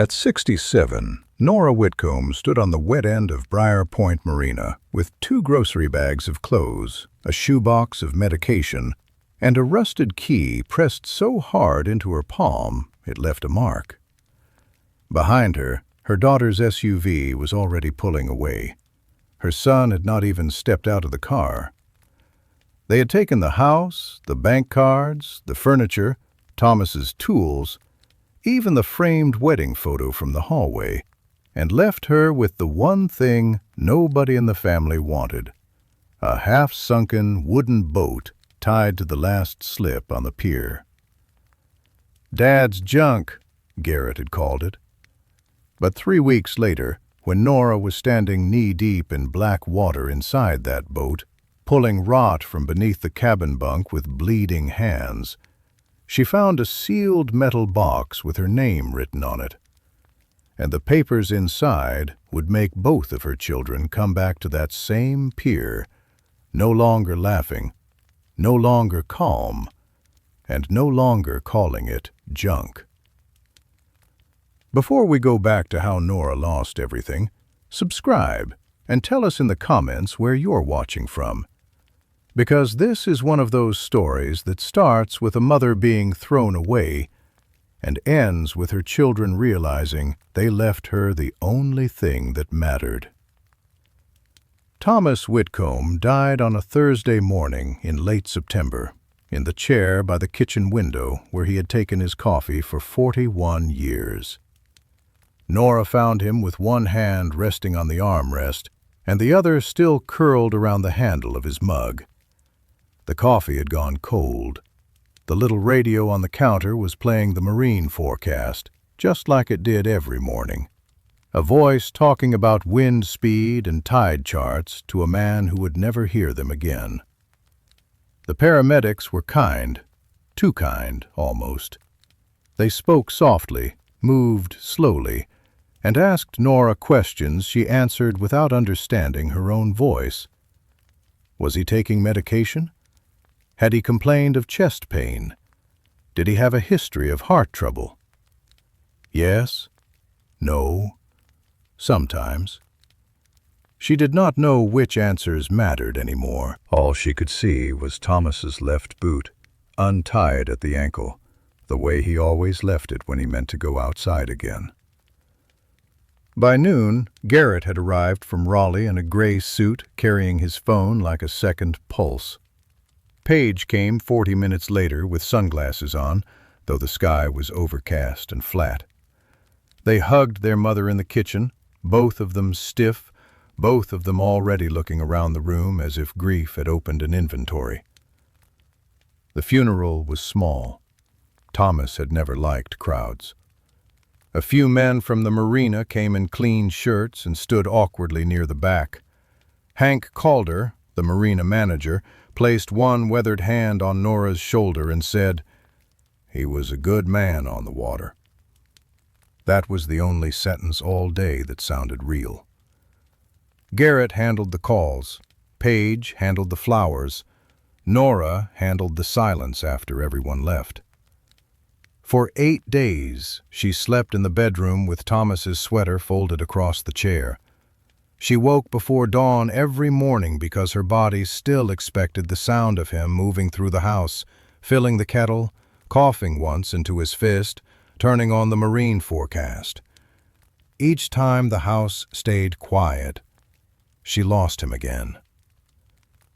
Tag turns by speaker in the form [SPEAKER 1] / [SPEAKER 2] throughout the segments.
[SPEAKER 1] At 67, Nora Whitcomb stood on the wet end of Briar Point Marina with 2 grocery bags of clothes, a shoebox of medication, and a rusted key pressed so hard into her palm it left a mark. Behind her, her daughter's SUV was already pulling away. Her son had not even stepped out of the car. They had taken the house, the bank cards, the furniture, Thomas's tools, even the framed wedding photo from the hallway, and left her with the one thing nobody in the family wanted: a half-sunken wooden boat tied to the last slip on the pier. "Dad's junk," Garrett had called it. But 3 weeks later, when Nora was standing knee-deep in black water inside that boat, pulling rot from beneath the cabin bunk with bleeding hands, she found a sealed metal box with her name written on it. And the papers inside would make both of her children come back to that same pier, no longer laughing, no longer calm, and no longer calling it junk. Before we go back to how Nora lost everything, subscribe and tell us in the comments where you're watching from. Because this is one of those stories that starts with a mother being thrown away and ends with her children realizing they left her the only thing that mattered. Thomas Whitcomb died on a Thursday morning in late September, in the chair by the kitchen window where he had taken his coffee for 41 years. Nora found him with one hand resting on the armrest and the other still curled around the handle of his mug. The coffee had gone cold. The little radio on the counter was playing the marine forecast, just like it did every morning. A voice talking about wind speed and tide charts to a man who would never hear them again. The paramedics were kind, too kind, almost. They spoke softly, moved slowly, and asked Nora questions she answered without understanding her own voice. Was he taking medication? Had he complained of chest pain? Did he have a history of heart trouble? Yes, no, sometimes. She did not know which answers mattered anymore. All she could see was Thomas's left boot, untied at the ankle, the way he always left it when he meant to go outside again. By noon, Garrett had arrived from Raleigh in a gray suit, carrying his phone like a second pulse. Paige came 40 minutes later with sunglasses on, though the sky was overcast and flat. They hugged their mother in the kitchen, both of them stiff, both of them already looking around the room as if grief had opened an inventory. The funeral was small. Thomas had never liked crowds. A few men from the marina came in clean shirts and stood awkwardly near the back. Hank Calder, the marina manager, placed one weathered hand on Nora's shoulder and said, "He was a good man on the water." That was the only sentence all day that sounded real. Garrett handled the calls. Paige handled the flowers. Nora handled the silence after everyone left. For 8 days, she slept in the bedroom with Thomas's sweater folded across the chair. She woke before dawn every morning because her body still expected the sound of him moving through the house, filling the kettle, coughing once into his fist, turning on the marine forecast. Each time the house stayed quiet, she lost him again.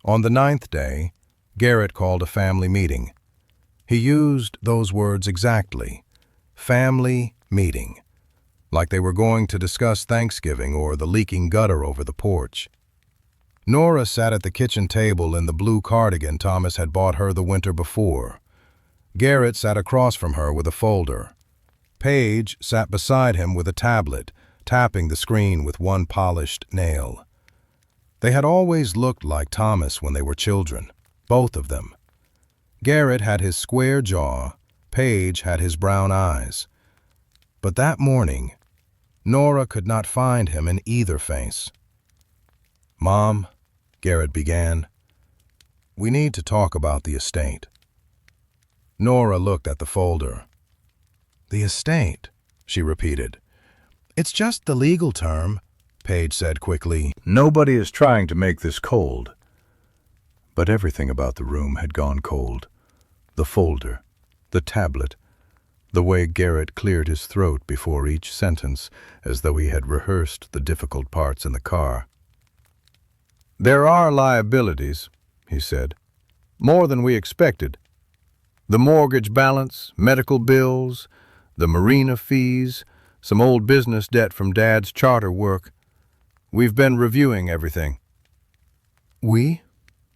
[SPEAKER 1] On the 9th day, Garrett called a family meeting. He used those words exactly, family meeting, like they were going to discuss Thanksgiving or the leaking gutter over the porch. Nora sat at the kitchen table in the blue cardigan Thomas had bought her the winter before. Garrett sat across from her with a folder. Paige sat beside him with a tablet, tapping the screen with one polished nail. They had always looked like Thomas when they were children, both of them. Garrett had his square jaw, Paige had his brown eyes. But that morning, Nora could not find him in either face. "Mom," Garrett began, "we need to talk about the estate." Nora looked at the folder. "The estate," she repeated. It's just the legal term, Paige said quickly. Nobody is trying to make this cold. But everything about the room had gone cold. The folder, the tablet, the way Garrett cleared his throat before each sentence, as though he had rehearsed the difficult parts in the car. "There are liabilities," he said. "More than we expected. The mortgage balance, medical bills, the marina fees, some old business debt from Dad's charter work. We've been reviewing everything." "We?"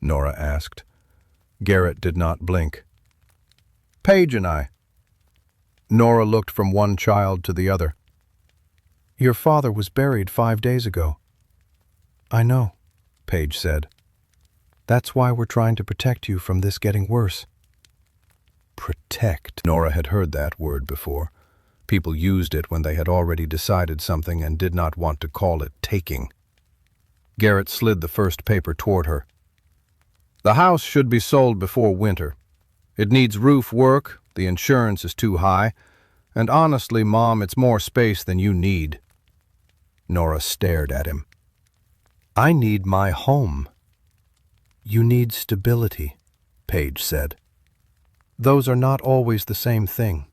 [SPEAKER 1] Nora asked. Garrett did not blink. "Paige and I." Nora looked from one child to the other. "Your father was buried 5 days ago." "I know," Paige said. "That's why we're trying to protect you from this getting worse." Protect. Nora had heard that word before. People used it when they had already decided something and did not want to call it taking. Garrett slid the first paper toward her. "The house should be sold before winter. It needs roof work, the insurance is too high, and honestly, Mom, it's more space than you need." Nora stared at him. "I need my home." "You need stability," Paige said. "Those are not always the same thing."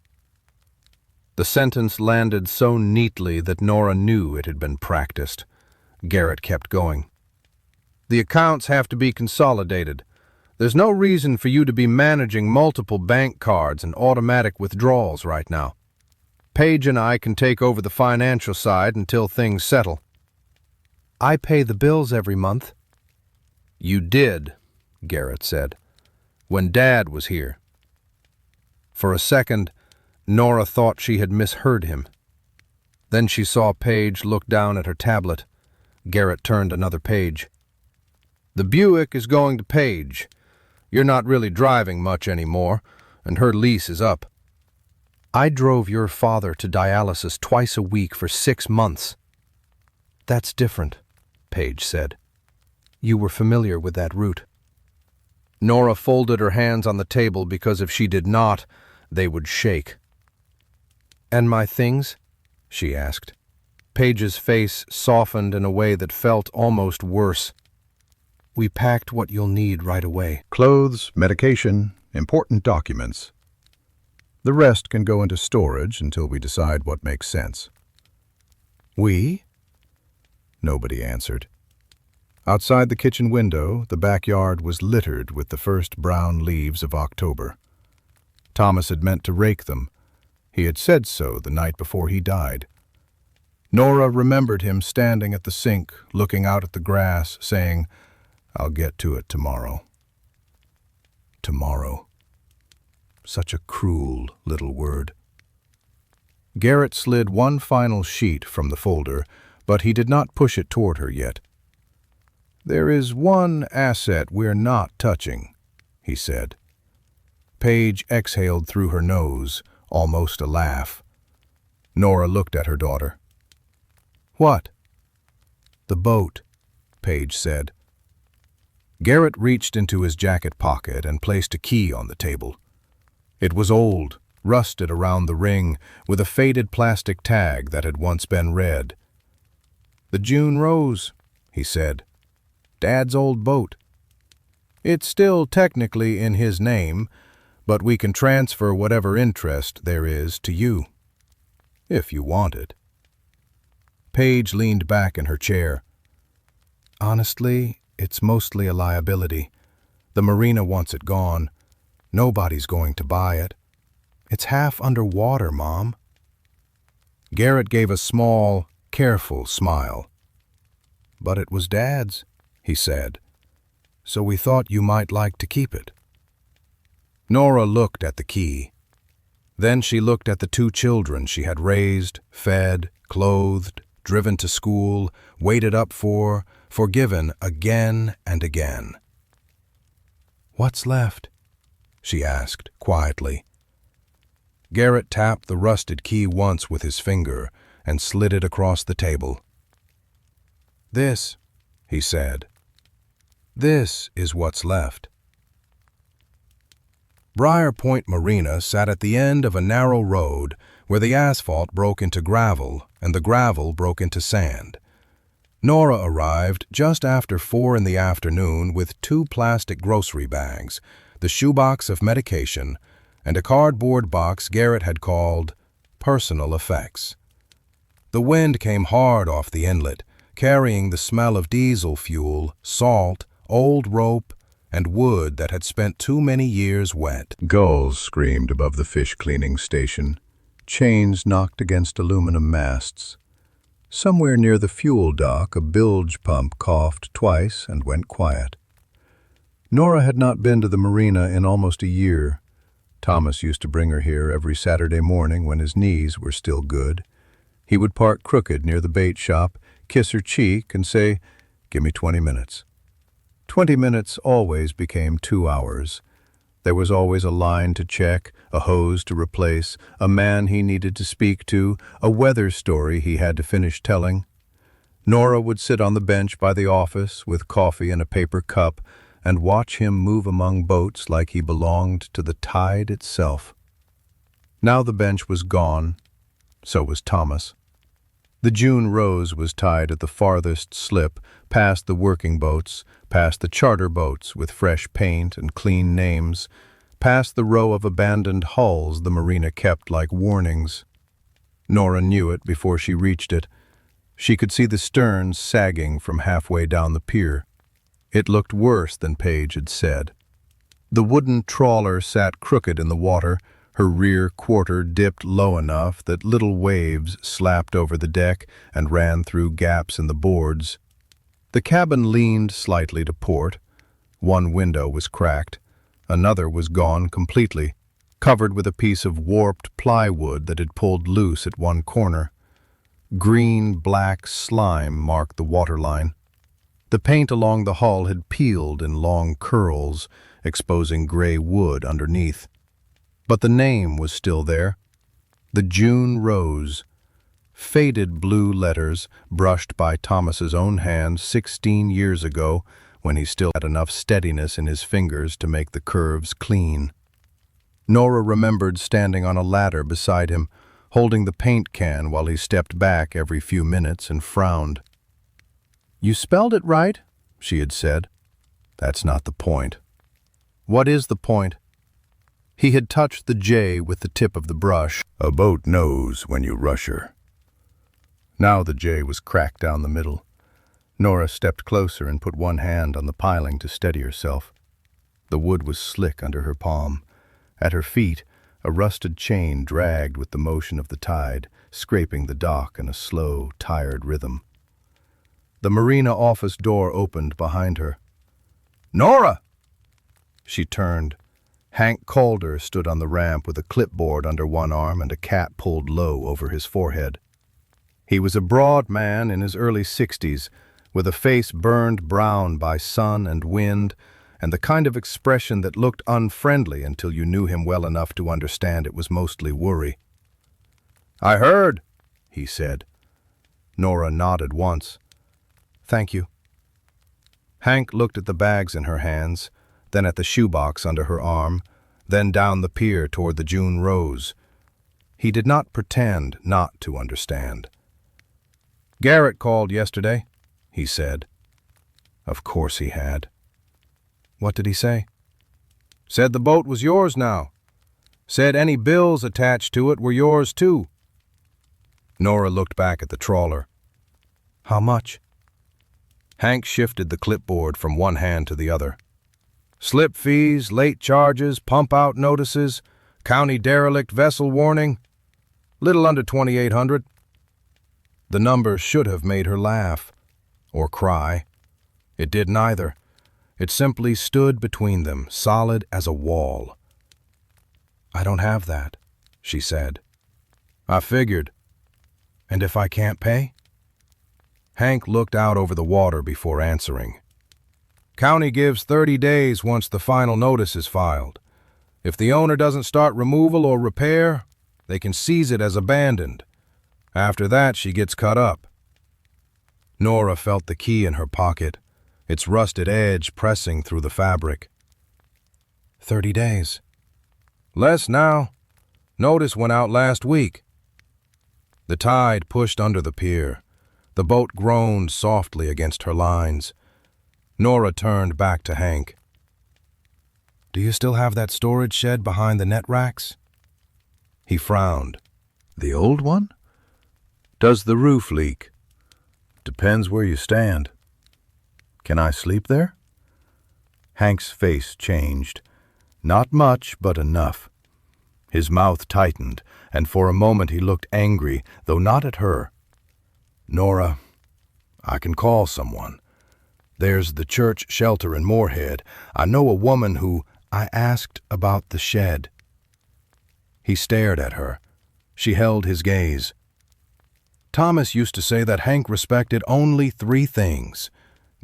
[SPEAKER 1] The sentence landed so neatly that Nora knew it had been practiced. Garrett kept going. "The accounts have to be consolidated. There's no reason for you to be managing multiple bank cards and automatic withdrawals right now. Paige and I can take over the financial side until things settle." "I pay the bills every month." "You did," Garrett said, "when Dad was here." For a second, Nora thought she had misheard him. Then she saw Paige look down at her tablet. Garrett turned another page. "The Buick is going to Paige. You're not really driving much anymore, and her lease is up." "I drove your father to dialysis twice a week for 6 months." "That's different," Paige said. "You were familiar with that route." Nora folded her hands on the table because if she did not, they would shake. "And my things?" she asked. Paige's face softened in a way that felt almost worse. "We packed what you'll need right away. Clothes, medication, important documents. The rest can go into storage until we decide what makes sense." "We?" Nobody answered. Outside the kitchen window, the backyard was littered with the first brown leaves of October. Thomas had meant to rake them. He had said so the night before he died. Nora remembered him standing at the sink, looking out at the grass, saying, "I'll get to it tomorrow." Tomorrow. Such a cruel little word. Garrett slid one final sheet from the folder, but he did not push it toward her yet. "There is one asset we're not touching," he said. Paige exhaled through her nose, almost a laugh. Nora looked at her daughter. "What?" "The boat," Paige said. Garrett reached into his jacket pocket and placed a key on the table. It was old, rusted around the ring, with a faded plastic tag that had once been red. "The June Rose," he said. "Dad's old boat. It's still technically in his name, but we can transfer whatever interest there is to you, if you want it." Paige leaned back in her chair. "Honestly, it's mostly a liability. The marina wants it gone. Nobody's going to buy it. It's half underwater, Mom." Garrett gave a small, careful smile. "But it was Dad's," he said, "so we thought you might like to keep it." Nora looked at the key. Then she looked at the 2 children she had raised, fed, clothed, driven to school, waited up for, forgiven again and again. "What's left?" she asked quietly. Garrett tapped the rusted key once with his finger and slid it across the table. "This," he said. "This is what's left." Briar Point Marina sat at the end of a narrow road
[SPEAKER 2] where the asphalt broke into gravel and the gravel broke into sand. Nora arrived just after 4 in the afternoon with 2 plastic grocery bags, the shoebox of medication, and a cardboard box Garrett had called personal effects. The wind came hard off the inlet, carrying the smell of diesel fuel, salt, old rope, and wood that had spent too many years wet.
[SPEAKER 1] Gulls screamed above the fish-cleaning station. Chains knocked against aluminum masts. Somewhere near the fuel dock, a bilge pump coughed twice and went quiet. Nora had not been to the marina in almost a year. Thomas used to bring her here every Saturday morning when his knees were still good. He would park crooked near the bait shop, kiss her cheek, and say, "Give me 20 minutes." 20 minutes always became 2 hours. There was always a line to check, a hose to replace, a man he needed to speak to, a weather story he had to finish telling. Nora would sit on the bench by the office with coffee in a paper cup and watch him move among boats like he belonged to the tide itself. Now the bench was gone. So was Thomas. The June Rose was tied at the farthest slip, past the working boats, past the charter boats with fresh paint and clean names, past the row of abandoned hulls the marina kept like warnings. Nora knew it before she reached it. She could see the sterns sagging from halfway down the pier. It looked worse than Paige had said. The wooden trawler sat crooked in the water, her rear quarter dipped low enough that little waves slapped over the deck and ran through gaps in the boards. The cabin leaned slightly to port. One window was cracked. Another was gone completely, covered with a piece of warped plywood that had pulled loose at one corner. Green-black slime marked the waterline. The paint along the hull had peeled in long curls, exposing gray wood underneath. But the name was still there. The June Rose. Faded blue letters brushed by Thomas's own hand 16 years ago when he still had enough steadiness in his fingers to make the curves clean. Nora remembered standing on a ladder beside him, holding the paint can while he stepped back every few minutes and frowned. "You spelled it right," she had said. "That's not the point." "What is the point?" He had touched the J with the tip of the brush. "A boat knows when you rush her." Now the J was cracked down the middle. Nora stepped closer and put one hand on the piling to steady herself. The wood was slick under her palm. At her feet, a rusted chain dragged with the motion of the tide, scraping the dock in a slow, tired rhythm. The marina office door opened behind her. "Nora!" She turned. Hank Calder stood on the ramp with a clipboard under one arm and a cap pulled low over his forehead. He was a broad man in his early 60s, with a face burned brown by sun and wind, and the kind of expression that looked unfriendly until you knew him well enough to understand it was mostly worry. "I heard," he said. Nora nodded once. "Thank you." Hank looked at the bags in her hands, then at the shoebox under her arm, then down the pier toward the June Rose. He did not pretend not to understand. "Garrett called yesterday," he said. Of course he had. What did he say? "Said the boat was yours now. Said any bills attached to it were yours too." Nora looked back at the trawler. "How much?" Hank shifted the clipboard from one hand to the other. "Slip fees, late charges, pump-out notices, county derelict vessel warning. Little under 2,800. The number should have made her laugh. Or cry. It did neither. It simply stood between them, solid as a wall. "I don't have that," she said. "I figured. And if I can't pay?" Hank looked out over the water before answering. "County gives 30 days once the final notice is filed. If the owner doesn't start removal or repair, they can seize it as abandoned. After that, she gets cut up." Nora felt the key in her pocket, its rusted edge pressing through the fabric. 30 days. "Less now. Notice went out last week."
[SPEAKER 2] The tide pushed under the pier. The boat groaned softly against her lines. Nora turned back to Hank. "Do you still have that storage shed behind the net racks?" He frowned.
[SPEAKER 1] The old one? Does the roof leak? Depends where you stand. Can I sleep there? Hank's face changed. Not much, but enough. His mouth tightened, and for a moment he looked angry, though not at her. "Nora, I can call someone. There's the church shelter in Moorhead. I know a woman who—" "I asked about the shed." He stared at her. She held his gaze. Thomas used to say that Hank respected only 3 things: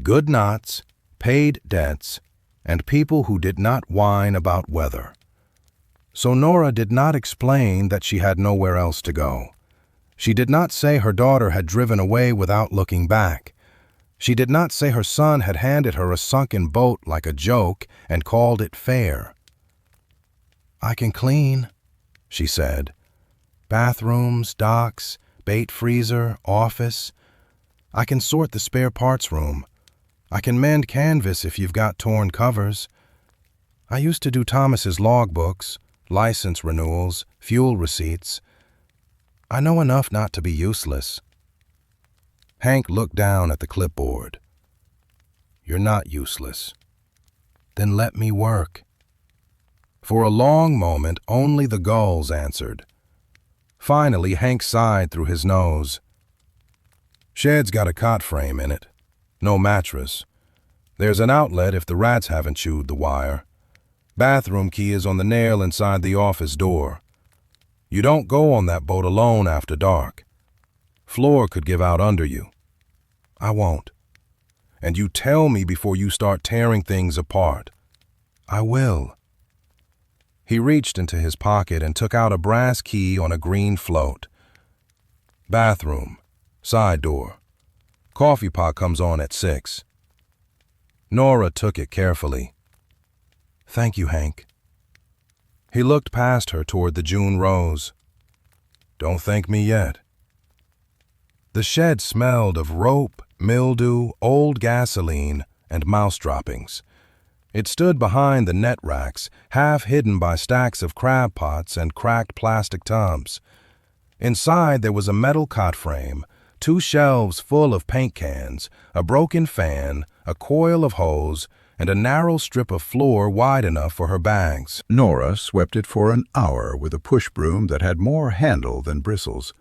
[SPEAKER 1] good knots, paid debts, and people who did not whine about weather. So Nora did not explain that she had nowhere else to go. She did not say her daughter had driven away without looking back. She did not say her son had handed her a sunken boat like a joke and called it fair. "I can clean," she said. "Bathrooms, docks, bait freezer, office. I can sort the spare parts room. I can mend canvas if you've got torn covers. I used to do Thomas's logbooks, license renewals, fuel receipts. I know enough not to be useless." Hank looked down at the clipboard. "You're not useless. Then let me work." For a long moment, only the gulls answered. Finally, Hank sighed through his nose. "Shed's got a cot frame in it. No mattress. There's an outlet if the rats haven't chewed the wire. Bathroom key is on the nail inside the office door. You don't go on that boat alone after dark. Floor could give out under you. I won't. And you tell me before you start tearing things apart. I will." He reached into his pocket and took out a brass key on a green float. "Bathroom, side door. Coffee pot comes on at 6. Nora took it carefully. "Thank you, Hank." He looked past her toward the June rose. "Don't thank me yet." The shed smelled of rope, mildew, old gasoline, and mouse droppings. It stood behind the net racks, half hidden by stacks of crab pots and cracked plastic tubs. Inside there was a metal cot frame, 2 shelves full of paint cans, a broken fan, a coil of hose, and a narrow strip of floor wide enough for her bags. Nora swept it for an hour with a push broom that had more handle than bristles.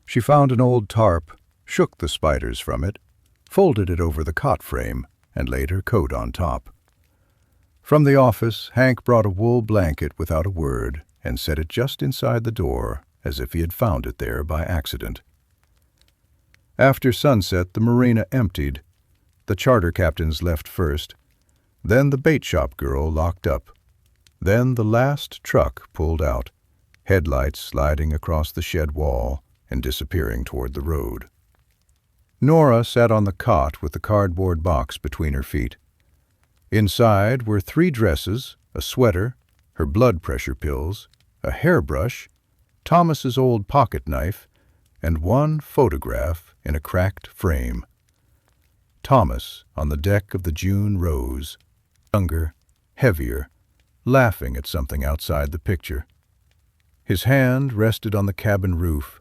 [SPEAKER 1] She found an old tarp, shook the spiders from it, folded it over the cot frame, and laid her coat on top. From the office, Hank brought a wool blanket without a word and set it just inside the door, as if he had found it there by accident. After sunset, the marina emptied. The charter captains left first. Then the bait shop girl locked up. Then the last truck pulled out, headlights sliding across the shed wall and disappearing toward the road. Nora sat on the cot with the cardboard box between her feet. Inside were 3 dresses, a sweater, her blood pressure pills, a hairbrush, Thomas's old pocket knife, and 1 photograph in a cracked frame. Thomas on the deck of the June Rose, younger, heavier, laughing at something outside the picture. His hand rested on the cabin roof.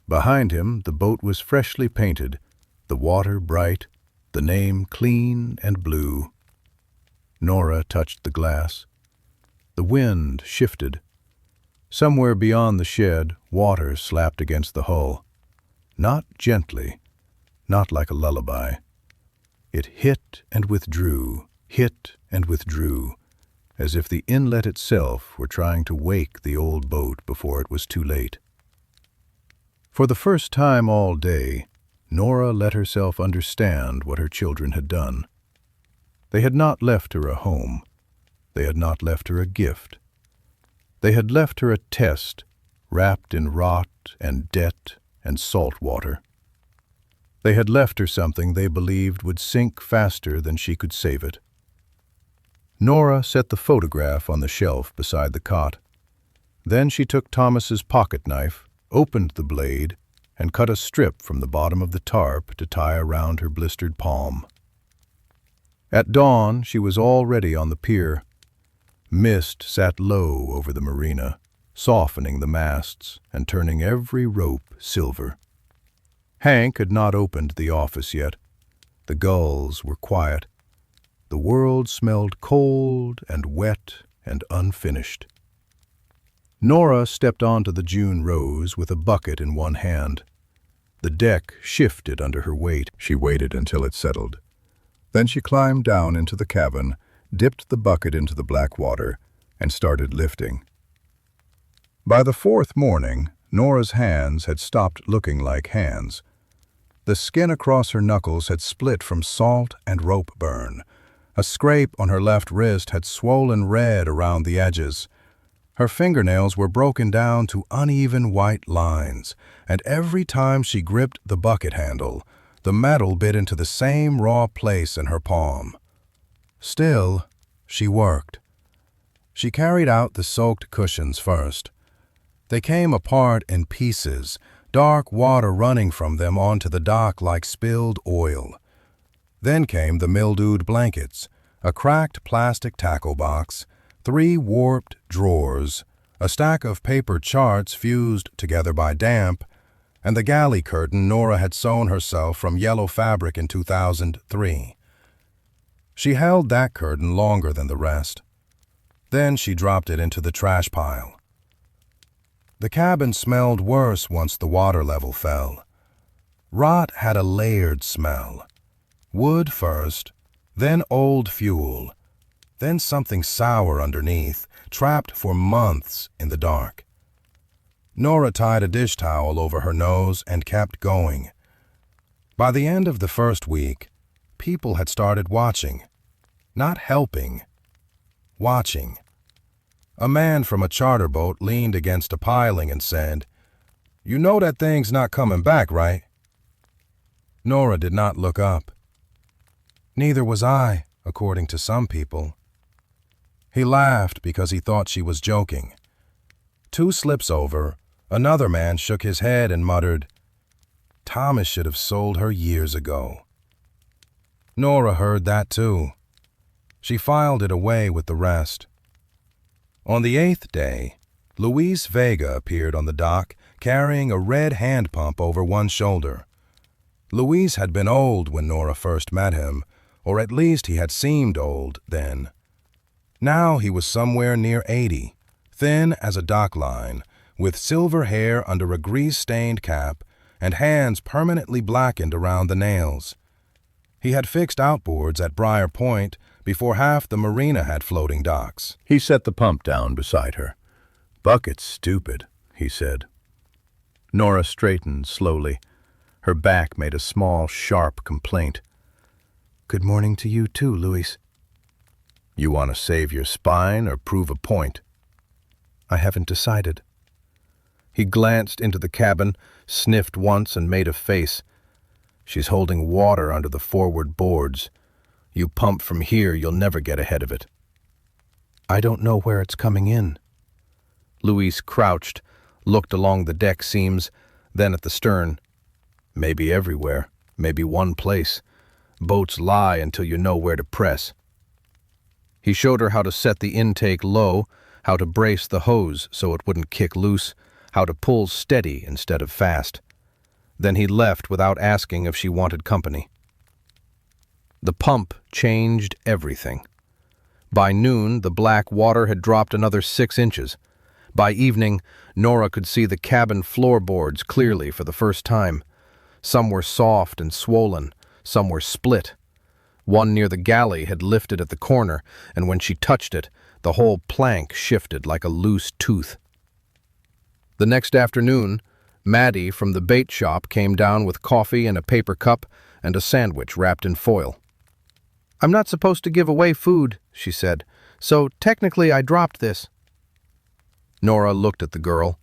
[SPEAKER 1] Behind him the boat was freshly painted, the water bright, the name clean and blue. Nora touched the glass. The wind shifted. Somewhere beyond the shed, water slapped against the hull. Not gently, not like a lullaby. It hit and withdrew, as if the inlet itself were trying to wake the old boat before it was too late. For the first time all day, Nora let herself understand what her children had done. They had not left her a home. They had not left her a gift. They had left her a test, wrapped in rot and debt and salt water. They had left her something they believed would sink faster than she could save it. Nora set the photograph on the shelf beside the cot. Then she took Thomas's pocket knife, opened the blade, and cut a strip from the bottom of the tarp to tie around her blistered palm. At dawn, she was already on the pier. Mist sat low over the marina, softening the masts and turning every rope silver. Hank had not opened the office yet. The gulls were quiet. The world smelled cold and wet and unfinished. Nora stepped onto the June Rose with a bucket in one hand. The deck shifted under her weight. She waited until it settled. Then she climbed down into the cabin, dipped the bucket into the black water, and started lifting. By the fourth morning, Nora's hands had stopped looking like hands. The skin across her knuckles had split from salt and rope burn. A scrape on her left wrist had swollen red around the edges. Her fingernails were broken down to uneven white lines, and every time she gripped the bucket handle, the metal bit into the same raw place in her palm. Still, she worked. She carried out the soaked cushions first. They came apart in pieces, dark water running from them onto the dock like spilled oil. Then came the mildewed blankets, a cracked plastic tackle box, 3 warped drawers, a stack of paper charts fused together by damp, and the galley curtain Nora had sewn herself from yellow fabric in 2003. She held that curtain longer than the rest. Then she dropped it into the trash pile. The cabin smelled worse once the water level fell. Rot had a layered smell. Wood first, then old fuel, then something sour underneath, trapped for months in the dark. Nora tied a dish towel over her nose and kept going. By the end of the first week, people had started watching. Not helping. Watching. A man from a charter boat leaned against a piling and said, "You know that thing's not coming back, right?" Nora did not look up. Neither was I, according to some people. He laughed because he thought she was joking. 2 slips over, another man shook his head and muttered, "Thomas should have sold her years ago." Nora heard that too. She filed it away with the rest. On the 8th day, Luis Vega appeared on the dock carrying a red hand pump over one shoulder. Luis had been old when Nora first met him, or at least he had seemed old then. Now he was somewhere near 80, thin as a dock line, with silver hair under a grease-stained cap and hands permanently blackened around the nails. He had fixed outboards at Briar Point before half the marina had floating docks. He set the pump down beside her. "Bucket's stupid," he said. Nora straightened slowly. Her back made a small, sharp complaint. "Good morning to you too, Luis." "You want to save your spine or prove a point?" "I haven't decided." He glanced into the cabin, sniffed once and made a face. "She's holding water under the forward boards. You pump from here, you'll never get ahead of it." "I don't know where it's coming in." Luis crouched, looked along the deck seams, then at the stern. "Maybe everywhere, maybe one place. Boats lie until you know where to press." He showed her how to set the intake low, how to brace the hose so it wouldn't kick loose, how to pull steady instead of fast. Then he left without asking if she wanted company. The pump changed everything. By noon, the black water had dropped another 6 inches. By evening, Nora could see the cabin floorboards clearly for the first time. Some were soft and swollen, some were split. One near the galley had lifted at the corner, and when she touched it, the whole plank shifted like a loose tooth. The next afternoon, Maddie from the bait shop came down with coffee in a paper cup and a sandwich wrapped in foil. "I'm not supposed to give away food," she said, "so technically I dropped this." Nora looked at the girl.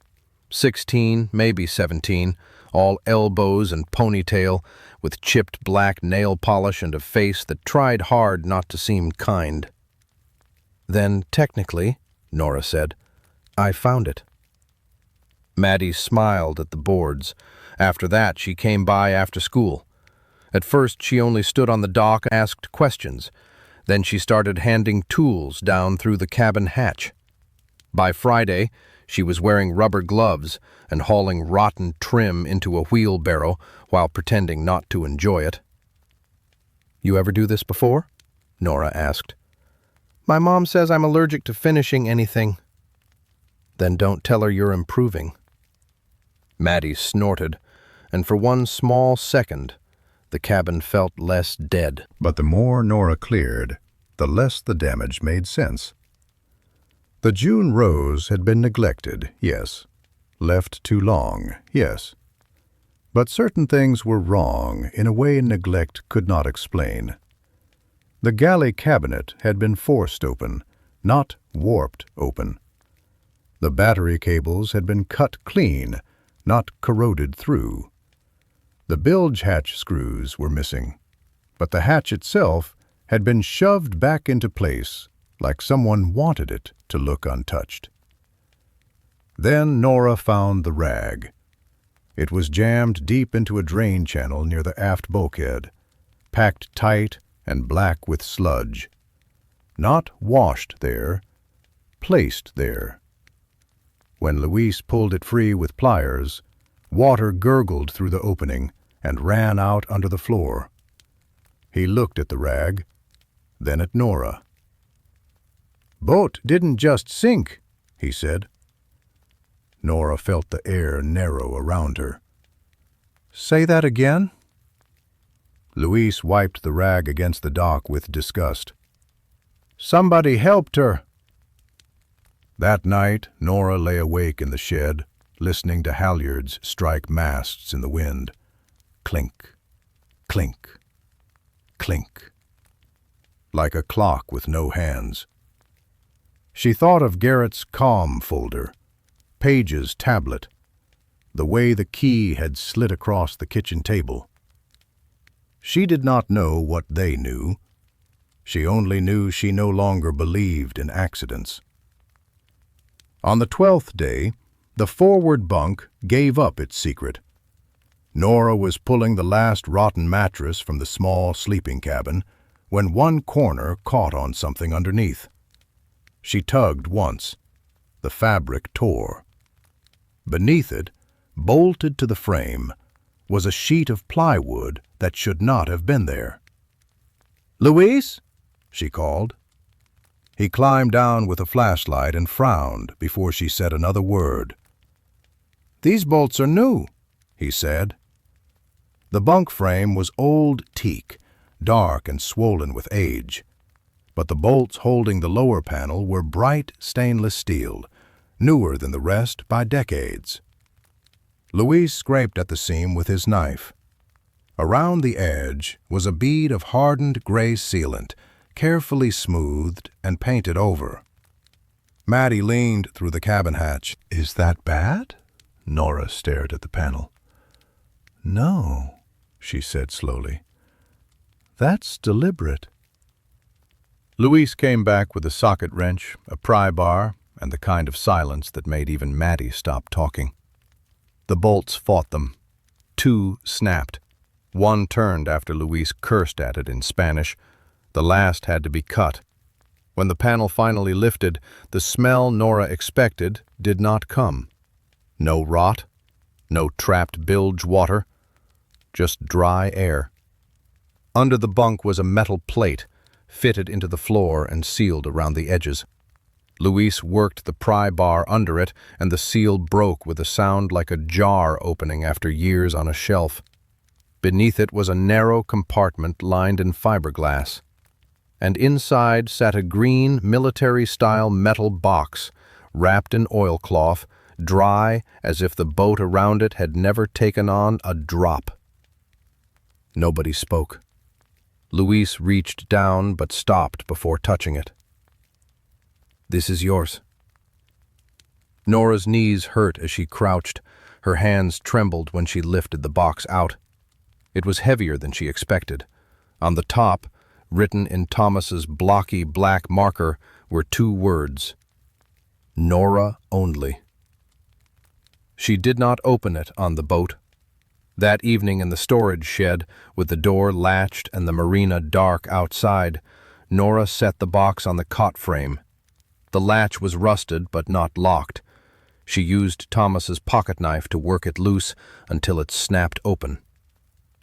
[SPEAKER 1] 16, maybe 17, all elbows and ponytail, with chipped black nail polish and a face that tried hard not to seem kind. "Then technically," Nora said, "I found it."
[SPEAKER 2] Maddie smiled at the boards. After that, she came by after school. At first, she only stood on the dock and asked questions. Then she started handing tools down through the cabin hatch. By Friday, she was wearing rubber gloves and hauling rotten trim into a wheelbarrow while pretending not to enjoy it. "You ever do this before?" Nora asked. "My mom says I'm allergic to finishing anything." "Then don't tell her you're improving." Maddie snorted, and for one small second, the cabin felt less dead.
[SPEAKER 1] But the more Nora cleared, the less the damage made sense. The June rose had been neglected, yes. Left too long, yes. But certain things were wrong in a way neglect could not explain. The galley cabinet had been forced open, not warped open. The battery cables had been cut clean, not corroded through. The bilge hatch screws were missing, but the hatch itself had been shoved back into place like someone wanted it to look untouched. Then Nora found the rag. It was jammed deep into a drain channel near the aft bulkhead, packed tight and black with sludge. Not washed there, placed there. When Luis pulled it free with pliers, water gurgled through the opening and ran out under the floor. He looked at the rag, then at Nora. "Boat didn't just sink," he said. Nora felt the air narrow around her. "Say that again?" Luis wiped the rag against the dock with disgust. "Somebody helped her." That night, Nora lay awake in the shed, listening to halyards strike masts in the wind. Clink, clink, clink. Like a clock with no hands. She thought of Garrett's calm folder, Page's tablet, the way the key had slid across the kitchen table. She did not know what they knew. She only knew she no longer believed in accidents. On the 12th day, the forward bunk gave up its secret. Nora was pulling the last rotten mattress from the small sleeping cabin when one corner caught on something underneath. She tugged once. The fabric tore. Beneath it, bolted to the frame, was a sheet of plywood that should not have been there. "Luis?" she called. He climbed down with a flashlight and frowned before she said another word. "These bolts are new," he said. The bunk frame was old teak, dark and swollen with age, but the bolts holding the lower panel were bright stainless steel, newer than the rest by decades. Luis scraped at the seam with his knife. Around the edge was a bead of hardened gray sealant, carefully smoothed and painted over. Maddie leaned through the cabin hatch. "Is that bad?" Nora stared at the panel. "No," she said slowly. "That's deliberate." Luis came back with a socket wrench, a pry bar, and the kind of silence that made even Maddie stop talking. The bolts fought them. 2 snapped. 1 turned after Luis cursed at it in Spanish. The last had to be cut. When the panel finally lifted, the smell Nora expected did not come. No rot, no trapped bilge water, just dry air. Under the bunk was a metal plate, fitted into the floor and sealed around the edges. Luis worked the pry bar under it, and the seal broke with a sound like a jar opening after years on a shelf. Beneath it was a narrow compartment lined in fiberglass, and inside sat a green military-style metal box, wrapped in oilcloth, dry as if the boat around it had never taken on a drop. Nobody spoke. Luis reached down but stopped before touching it. "This is yours." Nora's knees hurt as she crouched. Her hands trembled when she lifted the box out. It was heavier than she expected. On the top, written in Thomas's blocky black marker, were 2 words. Nora only.
[SPEAKER 2] She did not open it on the boat. That evening in the storage shed, with the door latched and the marina dark outside, Nora set the box on the cot frame. The latch was rusted but not locked. She used Thomas's pocket knife to work it loose until it snapped open.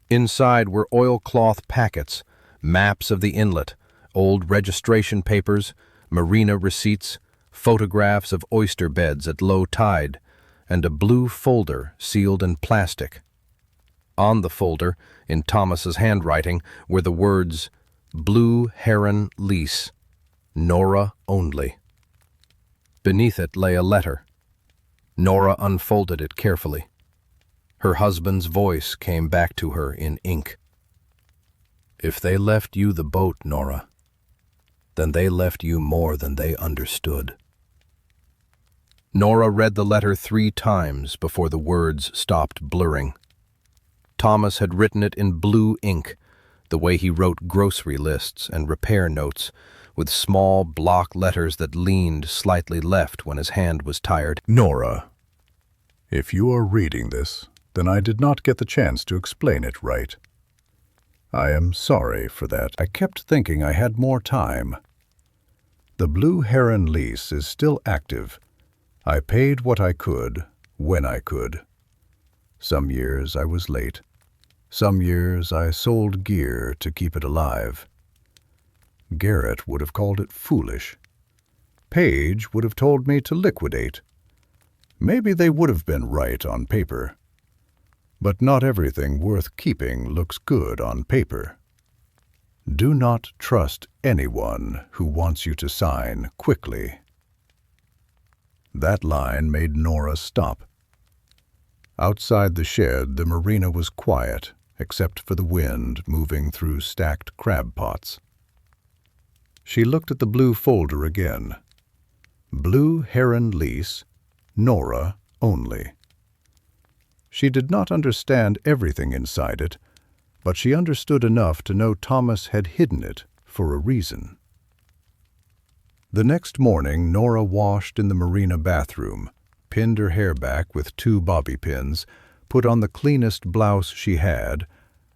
[SPEAKER 2] Inside were oilcloth packets, maps of the inlet, old registration papers, marina receipts, photographs of oyster beds at low tide, and a blue folder sealed in plastic. On the folder, in Thomas's handwriting, were the words, "Blue Heron Lease, Nora only." Beneath it lay a letter. Nora unfolded it carefully. Her husband's voice came back to her in ink. "If they left you the boat, Nora, then they left you more than they understood." Nora read the letter 3 times before the words stopped blurring. Thomas had written it in blue ink, the way he wrote grocery lists and repair notes, with small block letters that leaned slightly left when his hand was tired.
[SPEAKER 1] Nora, if you are reading this, then I did not get the chance to explain it right. I am sorry for that. I kept thinking I had more time. The Blue Heron lease is still active. I paid what I could, when I could. Some years I was late. Some years I sold gear to keep it alive. Garrett would have called it foolish. Page would have told me to liquidate. Maybe they would have been right on paper. But not everything worth keeping looks good on paper. Do not trust anyone who wants you to sign quickly. That line made Nora stop. Outside the shed, the marina was quiet, except for the wind moving through stacked crab pots. She looked at the blue folder again. Blue Heron lease, Nora only. She did not understand everything inside it, but she understood enough to know Thomas had hidden it for a reason. The next morning, Nora washed in the marina bathroom, pinned her hair back with 2 bobby pins, put on the cleanest blouse she had,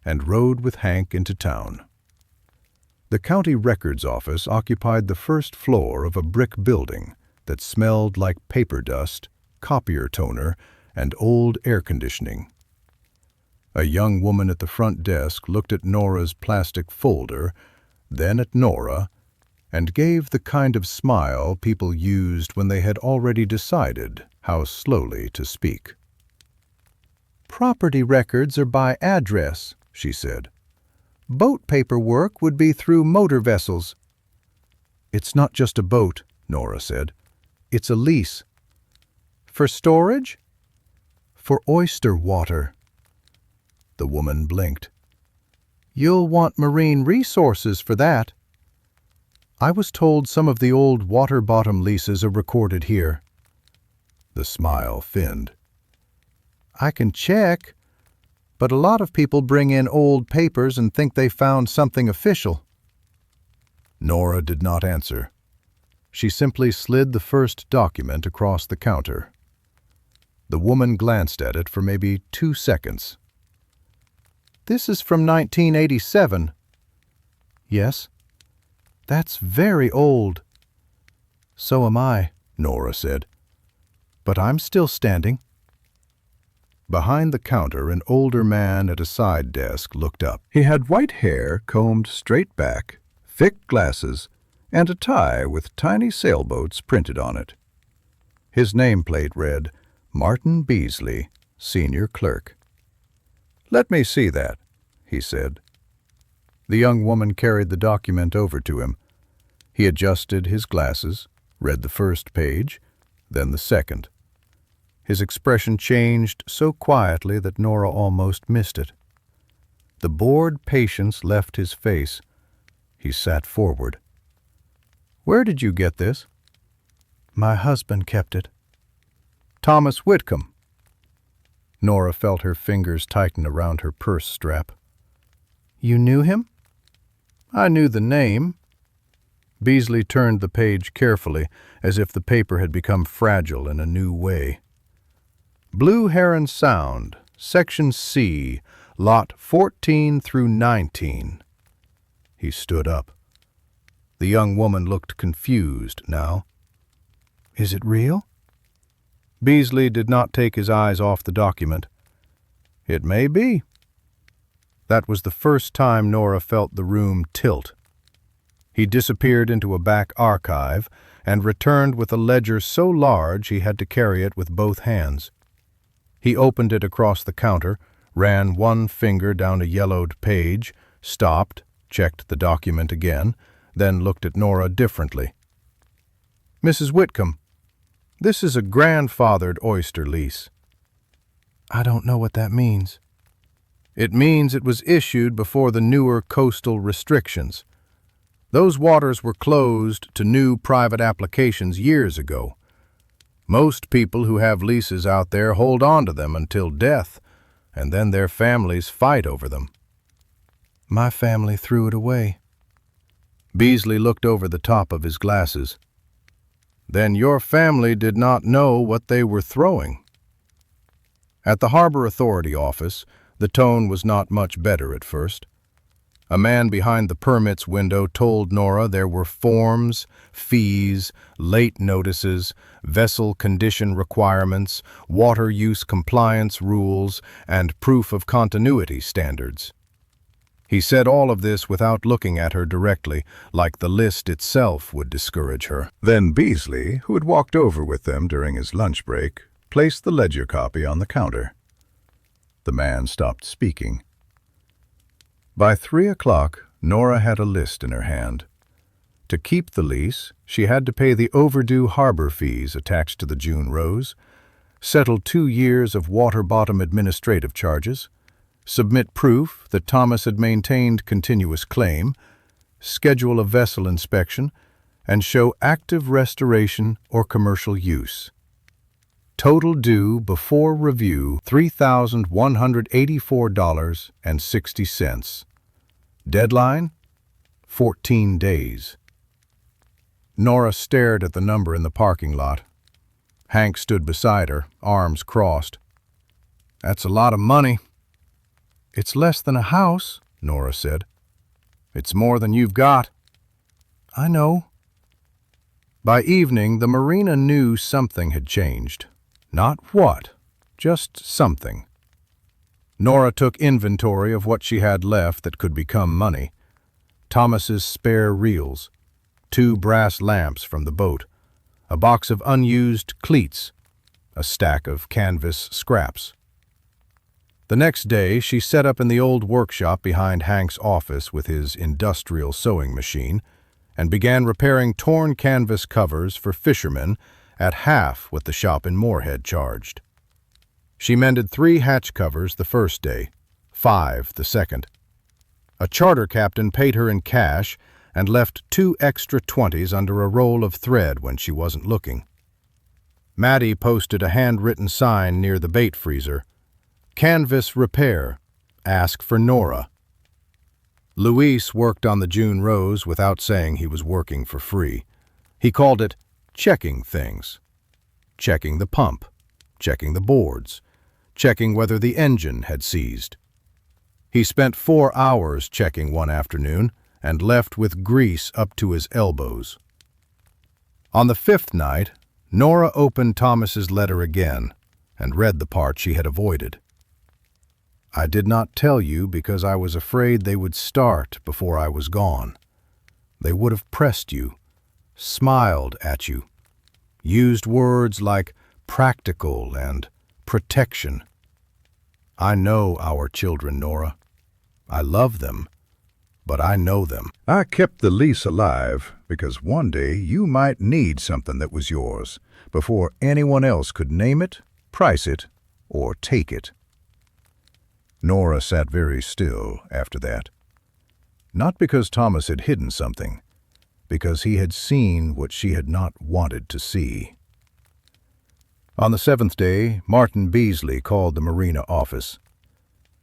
[SPEAKER 1] and rode with Hank into town. The county records office occupied the first floor of a brick building that smelled like paper dust, copier toner, and old air conditioning. A young woman at the front desk looked at Nora's plastic folder, then at Nora, and gave the kind of smile people used when they had already decided how slowly to speak. "Property records are by address," she said. "Boat paperwork would be through motor vessels." "It's not just a boat," Nora said. "It's a lease." "For storage?" "For oyster water." The woman blinked. "You'll want marine resources for that." "I was told some of the old water-bottom leases are recorded here." The smile thinned. "I can check, but a lot of people bring in old papers and think they found something official." Nora did not answer. She simply slid the first document across the counter. The woman glanced at it for maybe 2 seconds. "This is from 1987. "Yes." "That's very old." "So am I," Nora said. "But I'm still standing." Behind the counter, an older man at a side desk looked up. He had white hair combed straight back, thick glasses, and a tie with tiny sailboats printed on it. His nameplate read, "Martin Beasley, Senior Clerk." "Let me see that," he said. The young woman carried the document over to him. He adjusted his glasses, read the first page, then the second. His expression changed so quietly that Nora almost missed it. The bored patience left his face. He sat forward. "Where did you get this?" "My husband kept it." "Thomas Whitcomb." Nora felt her fingers tighten around her purse strap. "You knew him?" "I knew the name." Beasley turned the page carefully, as if the paper had become fragile in a new way. Blue Heron Sound, Section C, Lot 14 through 19. He stood up. The young woman looked confused now. Is it real? Beasley did not take his eyes off the document. It may be. That was the first time Nora felt the room tilt. He disappeared into a back archive and returned with a ledger so large he had to carry it with both hands. He opened it across the counter, ran one finger down a yellowed page, stopped, checked the document again, then looked at Nora differently. Mrs. Whitcomb, this is a grandfathered oyster lease. I don't know what that means. It means it was issued before the newer coastal restrictions. Those waters were closed to new private applications years ago. Most people who have leases out there hold on to them until death, and then their families fight over them. My family threw it away. Beasley looked over the top of his glasses. Then your family did not know what they were throwing. At the Harbor Authority office, the tone was not much better at first. A man behind the permits window told Nora there were forms, fees, late notices, vessel condition requirements, water use compliance rules, and proof of continuity standards. He said all of this without looking at her directly, like the list itself would discourage her.
[SPEAKER 3] Then Beasley, who had walked over with them during his lunch break, placed the ledger copy on the counter. The man stopped speaking. By 3 o'clock, Nora had a list in her hand. To keep the lease, she had to pay the overdue harbor fees attached to the June Rose, settle 2 years of water-bottom administrative charges, submit proof that Thomas had maintained continuous claim, schedule a vessel inspection, and show active restoration or commercial use. Total due before review, $3,184.60. Deadline, 14 days. Nora stared at the number in the parking lot. Hank stood beside her, arms crossed. That's a lot of money. It's less than a house, Nora said. It's more than you've got. I know. By evening, the marina knew something had changed. Not what, just something. Nora took inventory of what she had left that could become money. Thomas's spare reels, 2 brass lamps from the boat, a box of unused cleats, a stack of canvas scraps. The next day, she set up in the old workshop behind Hank's office with his industrial sewing machine and began repairing torn canvas covers for fishermen at half what the shop in Moorhead charged. She mended 3 hatch covers the first day, 5 the second. A charter captain paid her in cash and left 2 extra 20s under a roll of thread when she wasn't looking. Maddie posted a handwritten sign near the bait freezer. Canvas repair. Ask for Nora. Luis worked on the June Rose without saying he was working for free. He called it checking things. Checking the pump, checking the boards, checking whether the engine had seized. He spent 4 hours checking one afternoon and left with grease up to his elbows. On the 5th night, Nora opened Thomas's letter again and read the part she had avoided. I did not tell you because I was afraid they would start before I was gone. They would have pressed you, smiled at you, used words like practical and protection. I know our children, Nora. I love them, but I know them. I kept the lease alive because one day you might need something that was yours before anyone else could name it, price it, or take it. Nora sat very still after that. Not because Thomas had hidden something, because he had seen what she had not wanted to see. On the 7th day, Martin Beasley called the marina office.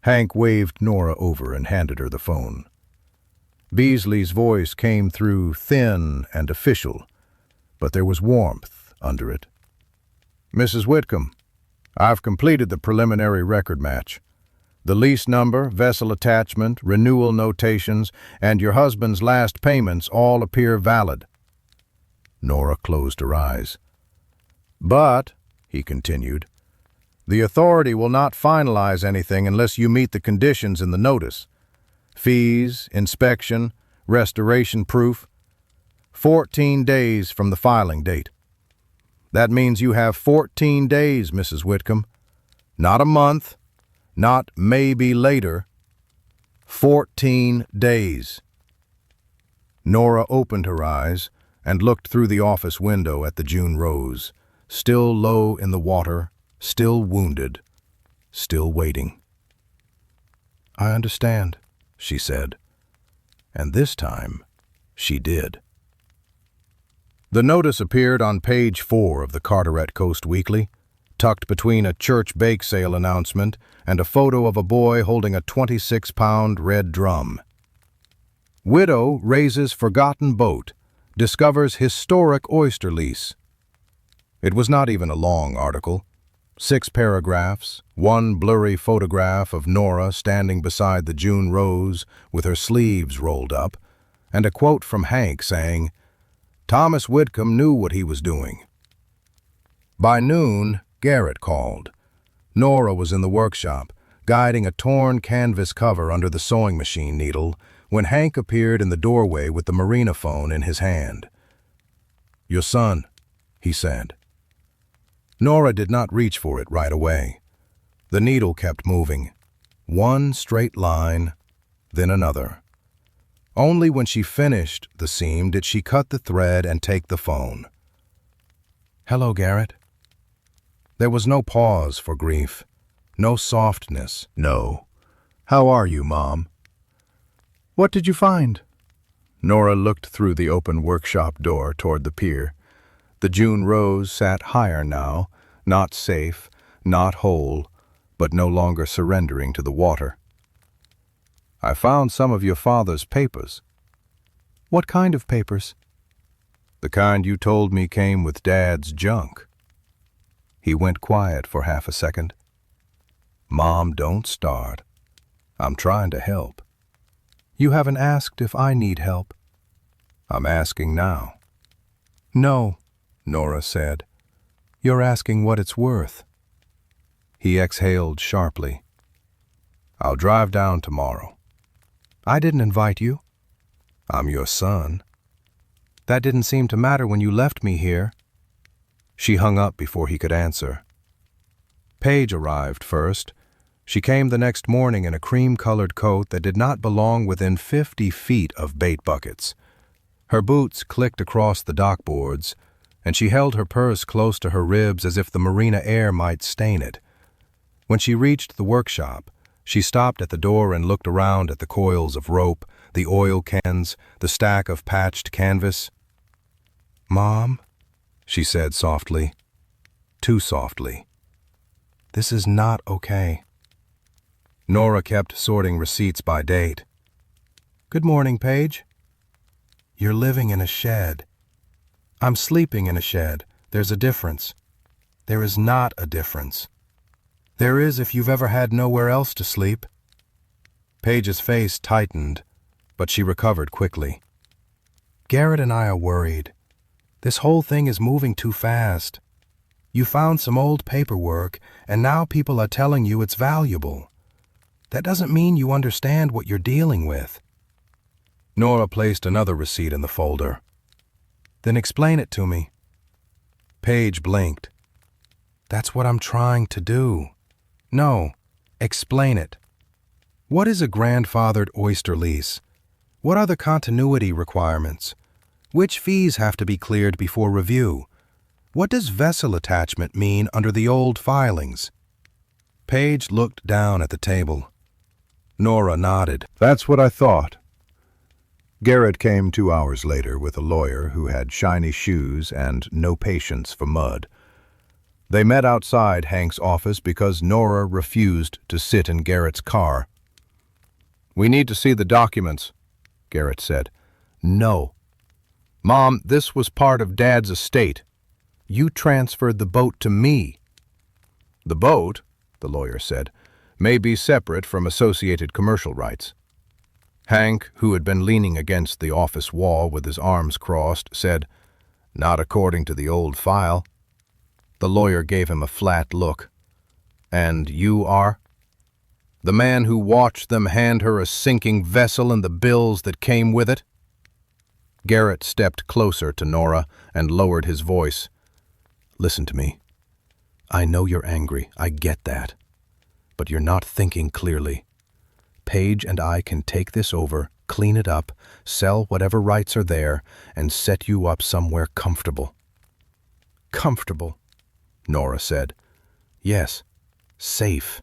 [SPEAKER 3] Hank waved Nora over and handed her the phone. Beasley's voice came through thin and official, but there was warmth under it. Mrs. Whitcomb, I've completed the preliminary record match. The lease number, vessel attachment, renewal notations, and your husband's last payments all appear valid. Nora closed her eyes. But, he continued, the authority will not finalize anything unless you meet the conditions in the notice. Fees, inspection, restoration proof. 14 days from the filing date. That means you have 14 days, Mrs. Whitcomb. Not a month, not maybe later. 14 days. Nora opened her eyes and looked through the office window at the June rose, still low in the water, still wounded, still waiting. I understand, she said. And this time, she did. The notice appeared on page 4 of the Carteret Coast Weekly, tucked between a church bake sale announcement and a photo of a boy holding a 26-pound red drum. Widow raises forgotten boat, discovers historic oyster lease. It was not even a long article. 6 paragraphs, 1 blurry photograph of Nora standing beside the June rose with her sleeves rolled up, and a quote from Hank saying, Thomas Whitcomb knew what he was doing. By noon, Garrett called. Nora was in the workshop, guiding a torn canvas cover under the sewing machine needle, when Hank appeared in the doorway with the Marina phone in his hand. Your son, he said. Nora did not reach for it right away. The needle kept moving. One straight line, then another. Only when she finished the seam did she cut the thread and take the phone. Hello, Garrett. There was no pause for grief, no softness. No. How are you, Mom? What did you find? Nora looked through the open workshop door toward the pier. The June rose sat higher now, not safe, not whole, but no longer surrendering to the water. I found some of your father's papers. What kind of papers? The kind you told me came with Dad's junk. He went quiet for half a second. Mom, don't start. I'm trying to help. You haven't asked if I need help. I'm asking now. No, Nora said. You're asking what it's worth. He exhaled sharply. I'll drive down tomorrow. I didn't invite you. I'm your son. That didn't seem to matter when you left me here. She hung up before he could answer. Paige arrived first. She came the next morning in a cream-colored coat that did not belong within 50 feet of bait buckets. Her boots clicked across the dockboards, and she held her purse close to her ribs as if the marina air might stain it. When she reached the workshop, she stopped at the door and looked around at the coils of rope, the oil cans, the stack of patched canvas. Mom, she said softly, too softly. This is not okay. Nora kept sorting receipts by date. Good morning, Paige. You're living in a shed. I'm sleeping in a shed. There's a difference. There is not a difference. There is if you've ever had nowhere else to sleep. Paige's face tightened, but she recovered quickly. Garrett and I are worried. This whole thing is moving too fast. You found some old paperwork, and now people are telling you it's valuable. That doesn't mean you understand what you're dealing with. Nora placed another receipt in the folder. Then explain it to me. Paige blinked. That's what I'm trying to do. No, explain it. What is a grandfathered oyster lease? What are the continuity requirements? Which fees have to be cleared before review? What does vessel attachment mean under the old filings? Paige looked down at the table. Nora nodded. That's what I thought. Garrett came 2 hours later with a lawyer who had shiny shoes and no patience for mud. They met outside Hank's office because Nora refused to sit in Garrett's car. We need to see the documents, Garrett said. No. Mom, this was part of Dad's estate. You transferred the boat to me. The boat, the lawyer said, may be separate from associated commercial rights. Hank, who had been leaning against the office wall with his arms crossed, said, "Not according to the old file." The lawyer gave him a flat look. "And you are?" "The man who watched them hand her a sinking vessel and the bills that came with it." Garrett stepped closer to Nora and lowered his voice. "Listen to me. I know you're angry, I get that. But you're not thinking clearly. Paige and I can take this over, clean it up, sell whatever rights are there, and set you up somewhere comfortable." "Comfortable?" Nora said. "Yes, safe."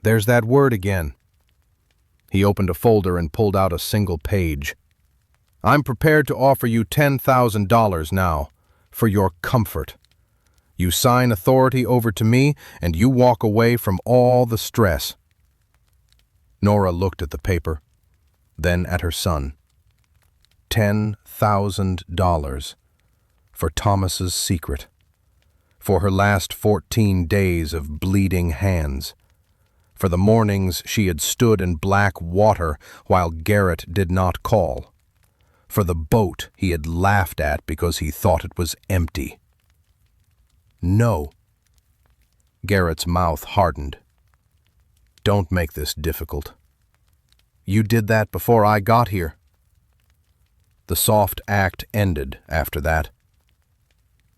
[SPEAKER 3] "There's that word again." He opened a folder and pulled out a single page. "I'm prepared to offer you $10,000 now, for your comfort. You sign authority over to me, and you walk away from all the stress." Nora looked at the paper, then at her son. $10,000 for Thomas's secret, for her last 14 days of bleeding hands, for the mornings she had stood in black water while Garrett did not call, for the boat he had laughed at because he thought it was empty. "No." Garrett's mouth hardened. "Don't make this difficult. You did that before I got here." The soft act ended after that.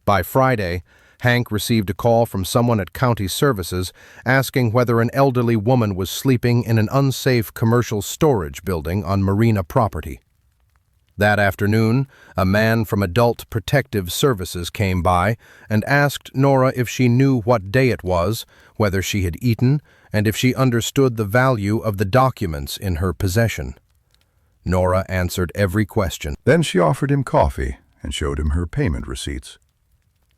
[SPEAKER 3] By Friday, Hank received a call from someone at County Services asking whether an elderly woman was sleeping in an unsafe commercial storage building on Marina property. That afternoon, a man from Adult Protective Services came by and asked Nora if she knew what day it was, whether she had eaten, and if she understood the value of the documents in her possession. Nora answered every question.
[SPEAKER 1] Then she offered him coffee and showed him her payment receipts.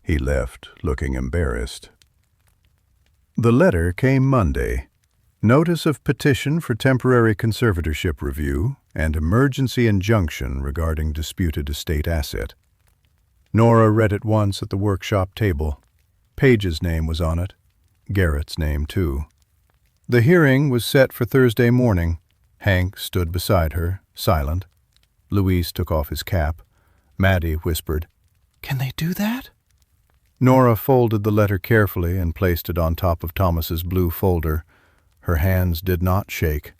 [SPEAKER 1] He left, looking embarrassed. The letter came Monday. Notice of petition for temporary conservatorship review and emergency injunction regarding disputed estate asset. Nora read it once at the workshop table. Paige's name was on it. Garrett's name, too. The hearing was set for Thursday morning. Hank stood beside her, silent. Luis took off his cap. Maddie whispered, "Can they do that?" Nora folded the letter carefully and placed it on top of Thomas's blue folder. Her hands did not shake.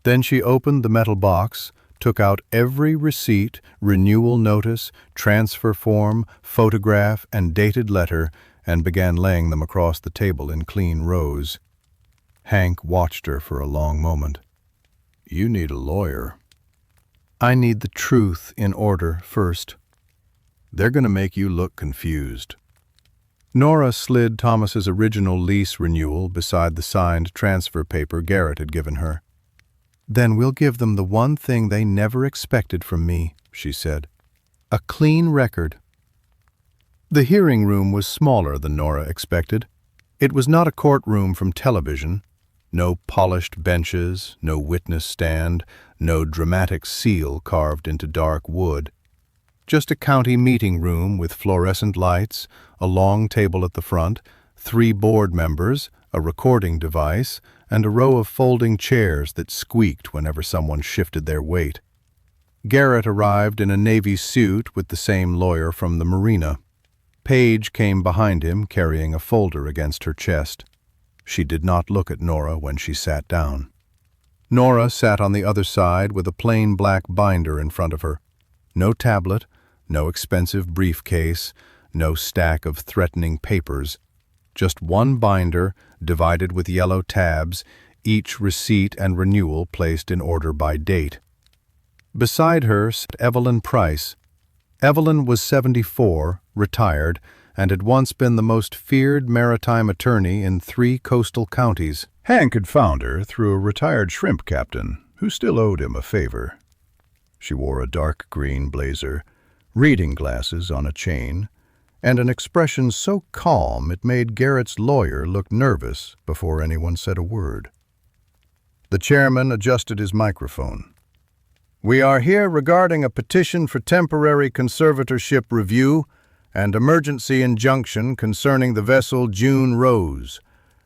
[SPEAKER 1] Then she opened the metal box, took out every receipt, renewal notice, transfer form, photograph, and dated letter, and began laying them across the table in clean rows. Hank watched her for a long moment. "You need a lawyer." "I need the truth in order first." "They're going to make you look confused." Nora slid Thomas's original lease renewal beside the signed transfer paper Garrett had given her. "Then we'll give them the one thing they never expected from me," she said. "A clean record." The hearing room was smaller than Nora expected. It was not a courtroom from television. No polished benches, no witness stand, no dramatic seal carved into dark wood. Just a county meeting room with fluorescent lights, a long table at the front, 3 board members, a recording device, and a row of folding chairs that squeaked whenever someone shifted their weight. Garrett arrived in a navy suit with the same lawyer from the Marina. Paige came behind him carrying a folder against her chest. She did not look at Nora when she sat down. Nora sat on the other side with a plain black binder in front of her. No tablet, no expensive briefcase, no stack of threatening papers. Just one binder, divided with yellow tabs, each receipt and renewal placed in order by date. Beside her sat Evelyn Price. Evelyn was 74, retired, and had once been the most feared maritime attorney in 3 coastal counties. Hank had found her through a retired shrimp captain who still owed him a favor. She wore a dark green blazer, reading glasses on a chain, and an expression so calm it made Garrett's lawyer look nervous before anyone said a word. The chairman adjusted his microphone. "We are here regarding a petition for temporary conservatorship review
[SPEAKER 3] and emergency injunction concerning the vessel June Rose,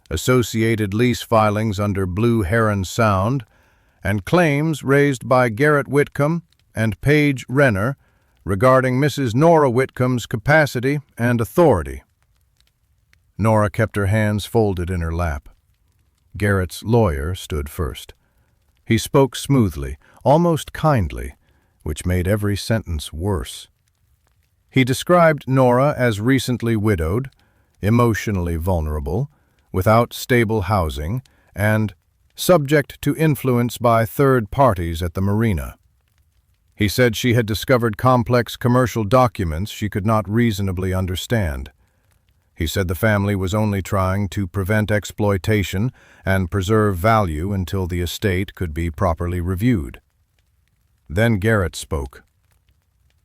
[SPEAKER 3] associated lease filings under Blue Heron Sound, and claims raised by Garrett Whitcomb and Paige Renner regarding Mrs. Nora Whitcomb's capacity and authority. Nora kept her hands folded in her lap. Garrett's lawyer stood first. He spoke smoothly, almost kindly, which made every sentence worse. He described Nora as recently widowed, emotionally vulnerable, without stable housing, and subject to influence by third parties at the marina. He said she had discovered complex commercial documents she could not reasonably understand. He said the family was only trying to prevent exploitation and preserve value until the estate could be properly reviewed. Then Garrett spoke.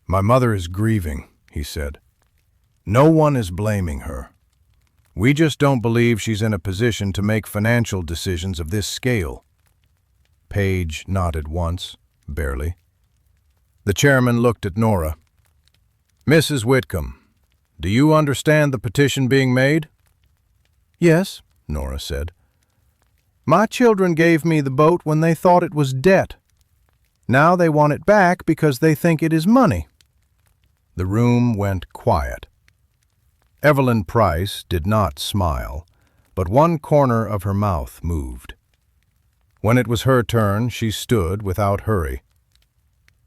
[SPEAKER 3] "My mother is grieving," he said. "No one is blaming her. We just don't believe she's in a position to make financial decisions of this scale." Paige nodded once, barely. The chairman looked at Nora. "Mrs. Whitcomb, do you understand the petition being made?" "Yes," Nora said. "My children gave me the boat when they thought it was debt. Now they want it back because they think it is money." The room went quiet. Evelyn Price did not smile, but one corner of her mouth moved. When it was her turn, she stood without hurry.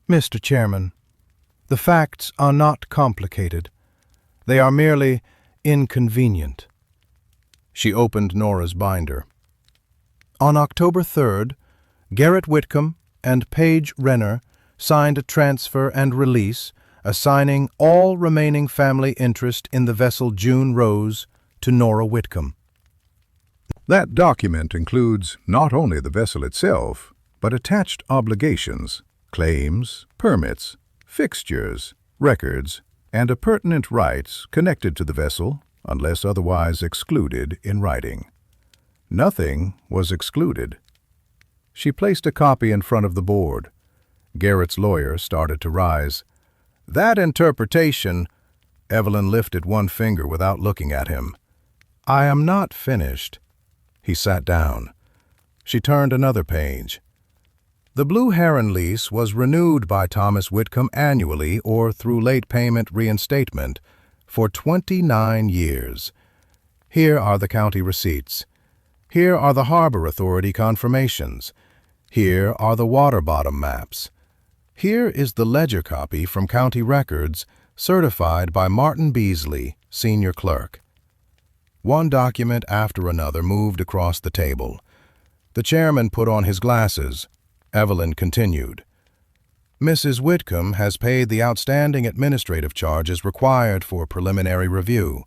[SPEAKER 3] "Mr. Chairman, the facts are not complicated. They are merely inconvenient." She opened Nora's binder. On October 3rd, Garrett Whitcomb and Paige Renner signed a transfer and release assigning all remaining family interest in the vessel June Rose to Nora Whitcomb.
[SPEAKER 1] That document includes not only the vessel itself, but attached obligations, claims, permits, fixtures, records, and appurtenant rights connected to the vessel, unless otherwise excluded in writing. Nothing was excluded. She placed a copy in front of the board. Garrett's lawyer started to rise. "That interpretation—" Evelyn lifted one finger without looking at him. "I am not finished." He sat down. She turned another page. The Blue Heron lease was renewed by Thomas Whitcomb annually or through late payment reinstatement for 29 years. Here are the county receipts. Here are the Harbor Authority confirmations. Here are the water bottom maps. Here is the ledger copy from county records certified by Martin Beasley, senior clerk. One document after another moved across the table. The chairman put on his glasses. Evelyn continued. "Mrs. Whitcomb has paid the outstanding administrative charges required for preliminary review.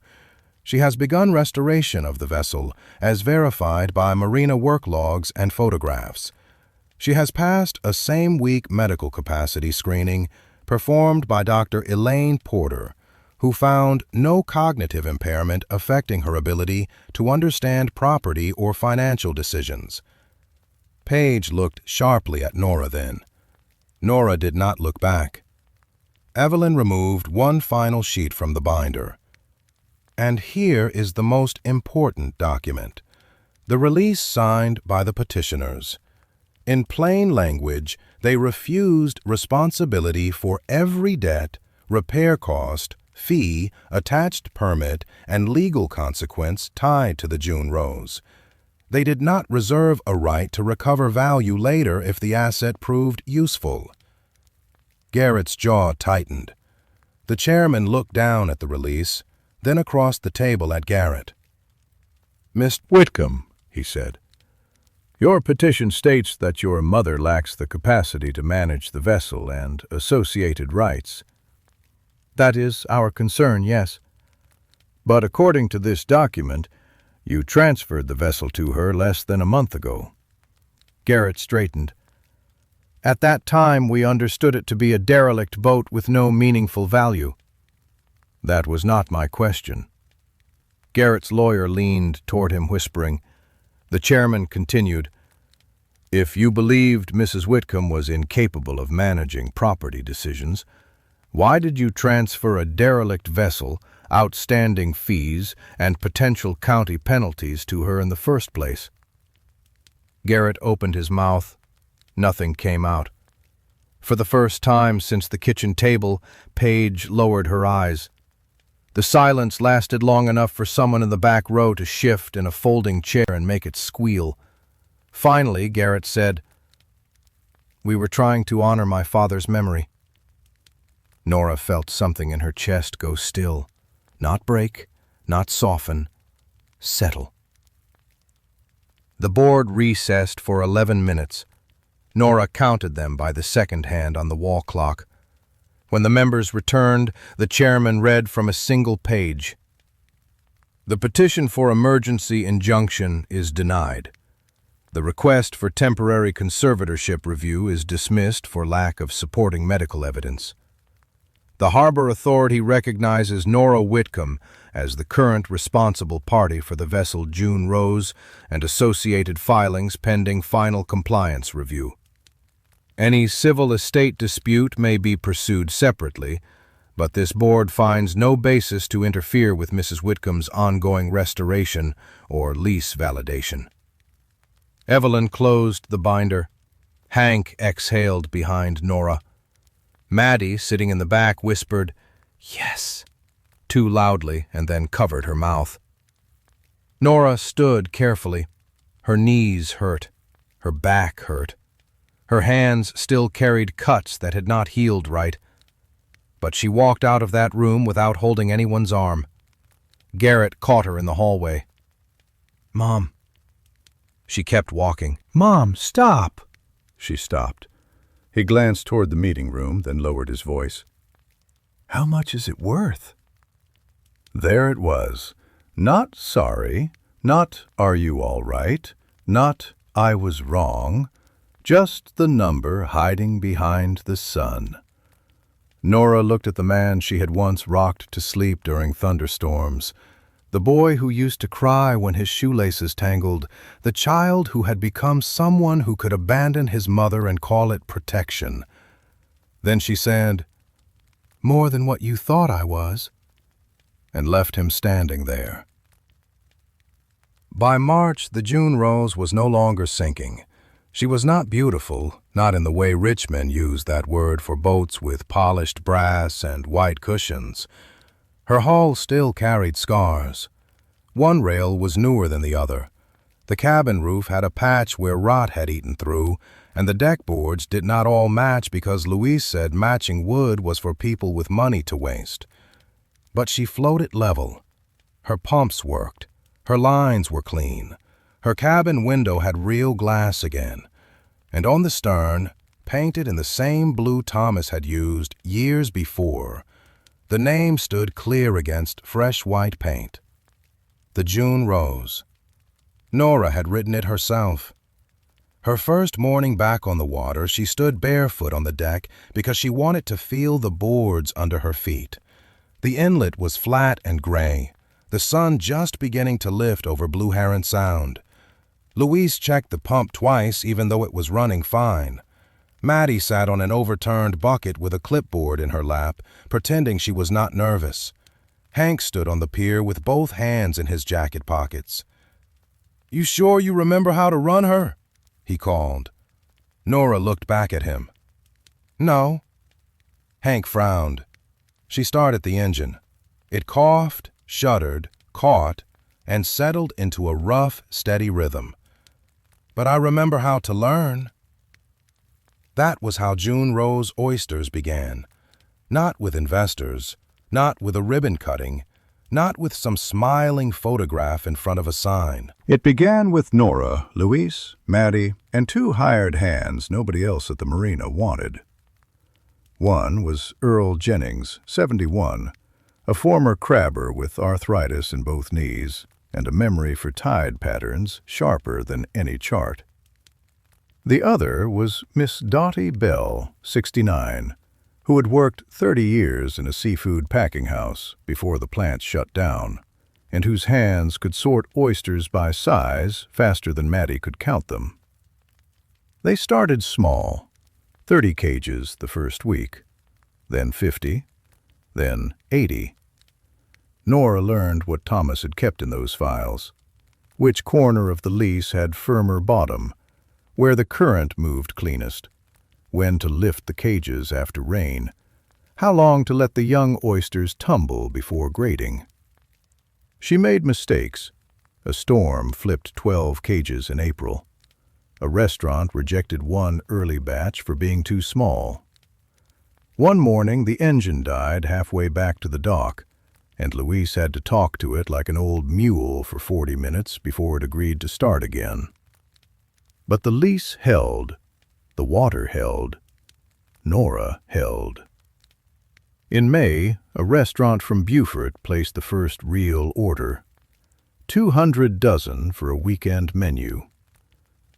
[SPEAKER 1] She has begun restoration of the vessel, as verified by marina work logs and photographs. She has passed a same-week medical capacity screening performed by Dr. Elaine Porter, who found no cognitive impairment affecting her ability to understand property or financial decisions." Paige looked sharply at Nora then. Nora did not look back. Evelyn removed one final sheet from the binder. And here is the most important document, the release signed by the petitioners. In plain language, they refused responsibility for every debt, repair cost, fee, attached permit, and legal consequence tied to the June Rose. They did not reserve a right to recover value later if the asset proved useful. Garrett's jaw tightened. The chairman looked down at the release, then across the table at Garrett. "Miss Whitcomb," he said, "your petition states that your mother lacks the capacity to manage the vessel and associated rights." "That is our concern, yes." "But according to this document, you transferred the vessel to her less than a month ago." Garrett straightened. "At that time, we understood it to be a derelict boat with no meaningful value." "That was not my question." Garrett's lawyer leaned toward him, whispering. The chairman continued, "If you believed Mrs. Whitcomb was incapable of managing property decisions,
[SPEAKER 3] Why did you transfer a derelict vessel, outstanding fees, and potential county penalties to her in the first place?" Garrett opened his mouth. Nothing came out. For the first time since the kitchen table, Paige lowered her eyes. The silence lasted long enough for someone in the back row to shift in a folding chair and make it squeal. Finally, Garrett said, "We were trying to honor my father's memory." Nora felt something in her chest go still. Not break, not soften, settle. The board recessed for 11 minutes. Nora counted them by the second hand on the wall clock. When the members returned, the chairman read from a single page. "The petition for emergency injunction is denied. The request for temporary conservatorship review is dismissed for lack of supporting medical evidence. The Harbor Authority recognizes Nora Whitcomb as the current responsible party for the vessel June Rose and associated filings pending final compliance review. Any civil estate dispute may be pursued separately, but this board finds no basis to interfere with Mrs. Whitcomb's ongoing restoration or lease validation." Evelyn closed the binder. Hank exhaled behind Nora. Maddie, sitting in the back, whispered, "Yes," too loudly, and then covered her mouth. Nora stood carefully. Her knees hurt. Her back hurt. Her hands still carried cuts that had not healed right. But she walked out of that room without holding anyone's arm. Garrett caught her in the hallway. "Mom." She kept walking.
[SPEAKER 1] "Mom, stop!" She stopped. He glanced toward the meeting room, then lowered his voice. "How much is it worth?" There it was. Not sorry, not are you all right, not I was wrong, just the number hiding behind the sun. Nora looked at the man she had once rocked to sleep during thunderstorms, the boy who used to cry when his shoelaces tangled, the child who had become someone who could abandon his mother and call it protection. Then she said, "More than what you thought I was," and left him standing there. By March, the June Rose was no longer sinking. She was not beautiful, not in the way rich men use that word for boats with polished brass and white cushions. Her hull still carried scars. One rail was newer than the other. The cabin roof had a patch where rot had eaten through, and the deck boards did not all match because Louise said matching wood was for people with money to waste. But she floated level. Her pumps worked. Her lines were clean. Her cabin window had real glass again. And on the stern, painted in the same blue Thomas had used years before, the name stood clear against fresh white paint. The June Rose. Nora had written it herself. Her first morning back on the water, she stood barefoot on the deck because she wanted to feel the boards under her feet. The inlet was flat and gray, the sun just beginning to lift over Blue Heron Sound. Louise checked the pump twice, even though it was running fine. Maddie sat on an overturned bucket with a clipboard in her lap, pretending she was not nervous. Hank stood on the pier with both hands in his jacket pockets. "You sure you remember how to run her?" he called. Nora looked back at him. "No." Hank frowned. She started the engine. It coughed, shuddered, caught, and settled into a rough, steady rhythm. "But I remember how to learn." That was how June Rose Oysters began. Not with investors, not with a ribbon cutting, not with some smiling photograph in front of a sign. It began with Nora, Louise, Maddie, and 2 hired hands nobody else at the marina wanted. One was Earl Jennings, 71, a former crabber with arthritis in both knees and a memory for tide patterns sharper than any chart. The other was Miss Dottie Bell, 69, who had worked 30 years in a seafood packing house before the plant shut down, and whose hands could sort oysters by size faster than Maddie could count them. They started small, 30 cages the first week.
[SPEAKER 3] then 50, then 80. Nora learned what Thomas had kept in those files, which corner of the lease had firmer bottom, where the current moved cleanest, when to lift the cages after rain, how long to let the young oysters tumble before grading. She made mistakes. A storm flipped 12 cages in April. A restaurant rejected one early batch for being too small. One morning the engine died halfway back to the dock, and Luis had to talk to it like an old mule for 40 minutes before it agreed to start again. But the lease held, the water held, Nora held. In May, a restaurant from Beaufort placed the first real order. 200 dozen for a weekend menu.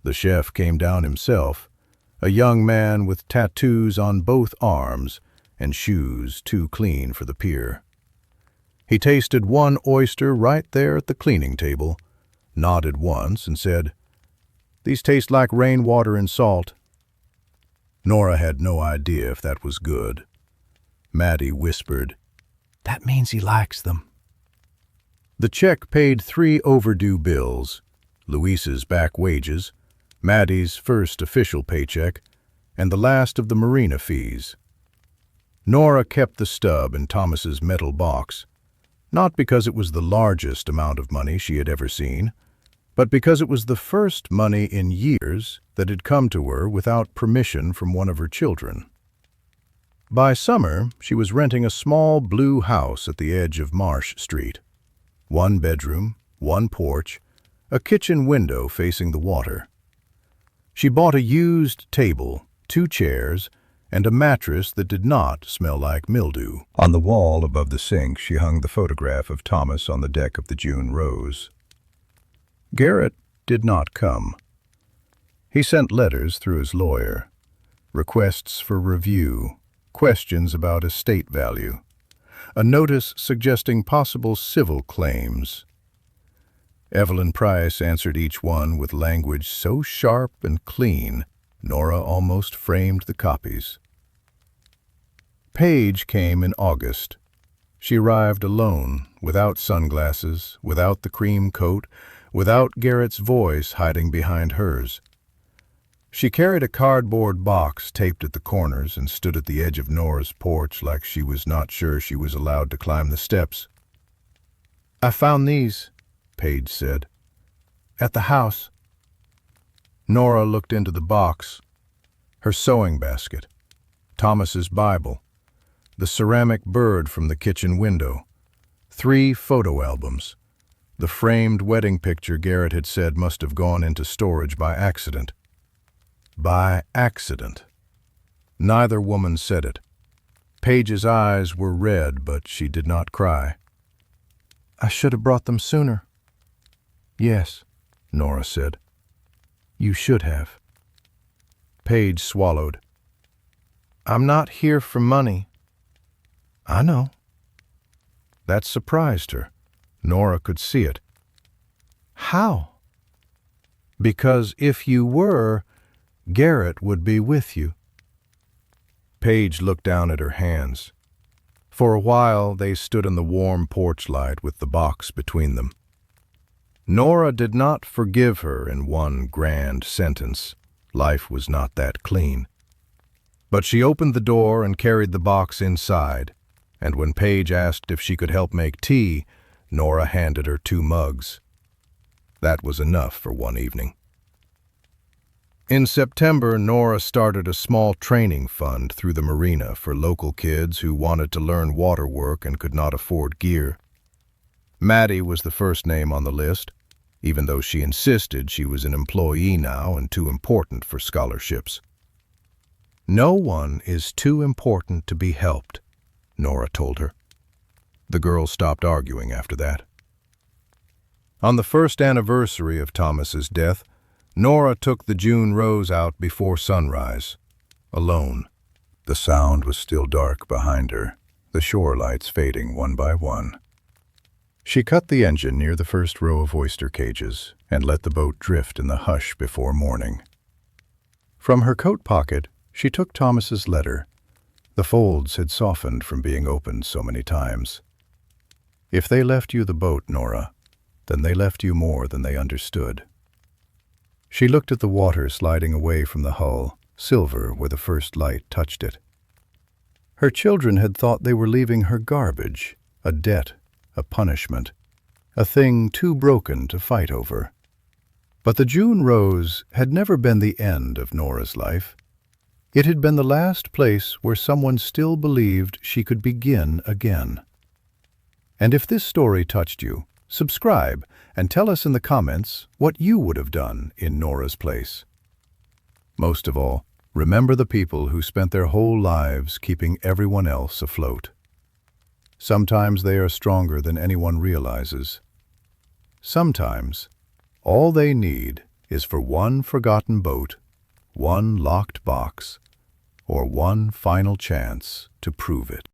[SPEAKER 3] The chef came down himself, a young man with tattoos on both arms and shoes too clean for the pier. He tasted one oyster right there at the cleaning table, nodded once and said, "These taste like rainwater and salt." Nora had no idea if that was good. Maddie whispered, "That means he likes them." The check paid 3 overdue bills, Luis's back wages, Maddie's first official paycheck, and the last of the marina fees. Nora kept the stub in Thomas's metal box, not because it was the largest amount of money she had ever seen, but because it was the first money in years that had come to her without permission from one of her children. By summer, she was renting a small blue house at the edge of Marsh Street. 1 bedroom, 1 porch, a kitchen window facing the water. She bought a used table, 2 chairs, and a mattress that did not smell like mildew. On the wall above the sink, she hung the photograph of Thomas on the deck of the June Rose. Garrett did not come. He sent letters through his lawyer, requests for review, questions about estate value, a notice suggesting possible civil claims. Evelyn Price answered each one with language so sharp and clean, Nora almost framed the copies. Paige came in August. She arrived alone, without sunglasses, without the cream coat, without Garrett's voice hiding behind hers. She carried a cardboard box taped at the corners and stood at the edge of Nora's porch like she was not sure she was allowed to climb the steps. "I found these," Paige said, "at the house." Nora looked into the box. Her sewing basket, Thomas's Bible, the ceramic bird from the kitchen window, 3 photo albums, the framed wedding picture Garrett had said must have gone into storage by accident. By accident. Neither woman said it. Paige's eyes were red, but she did not cry. "I should have brought them sooner." "Yes," Nora said. "You should have." Paige swallowed. "I'm not here for money." "I know." That surprised her. Nora could see it. "How?" "Because if you were, Garrett would be with you." Paige looked down at her hands. For a while they stood in the warm porch light with the box between them. Nora did not forgive her in one grand sentence. Life was not that clean. But she opened the door and carried the box inside, and when Paige asked if she could help make tea, Nora handed her 2 mugs. That was enough for one evening. In September, Nora started a small training fund through the marina for local kids who wanted to learn waterwork and could not afford gear. Maddie was the first name on the list, even though she insisted she was an employee now and too important for scholarships. "No one is too important to be helped," Nora told her. The girls stopped arguing after that. On the first anniversary of Thomas's death, Nora took the June Rose out before sunrise, alone. The sound was still dark behind her, the shore lights fading one by one. She cut the engine near the first row of oyster cages and let the boat drift in the hush before morning. From her coat pocket, she took Thomas's letter,
[SPEAKER 1] The folds had softened from being opened so many times. If they left you the boat, Nora, then they left you more than they understood. She looked at the water sliding away from the hull, silver where the first light touched it. Her children had thought they were leaving her garbage, a debt, a punishment, a thing too broken to fight over. But the June rose had never been the end of Nora's life. It had been the last place where someone still believed she could begin again. And if this story touched you, subscribe and tell us in the comments what you would have done in Nora's place. Most of all, remember the people who spent their whole lives keeping everyone else afloat. Sometimes they are stronger than anyone realizes. Sometimes, all they need is for one forgotten boat, one locked box, or one final chance to prove it.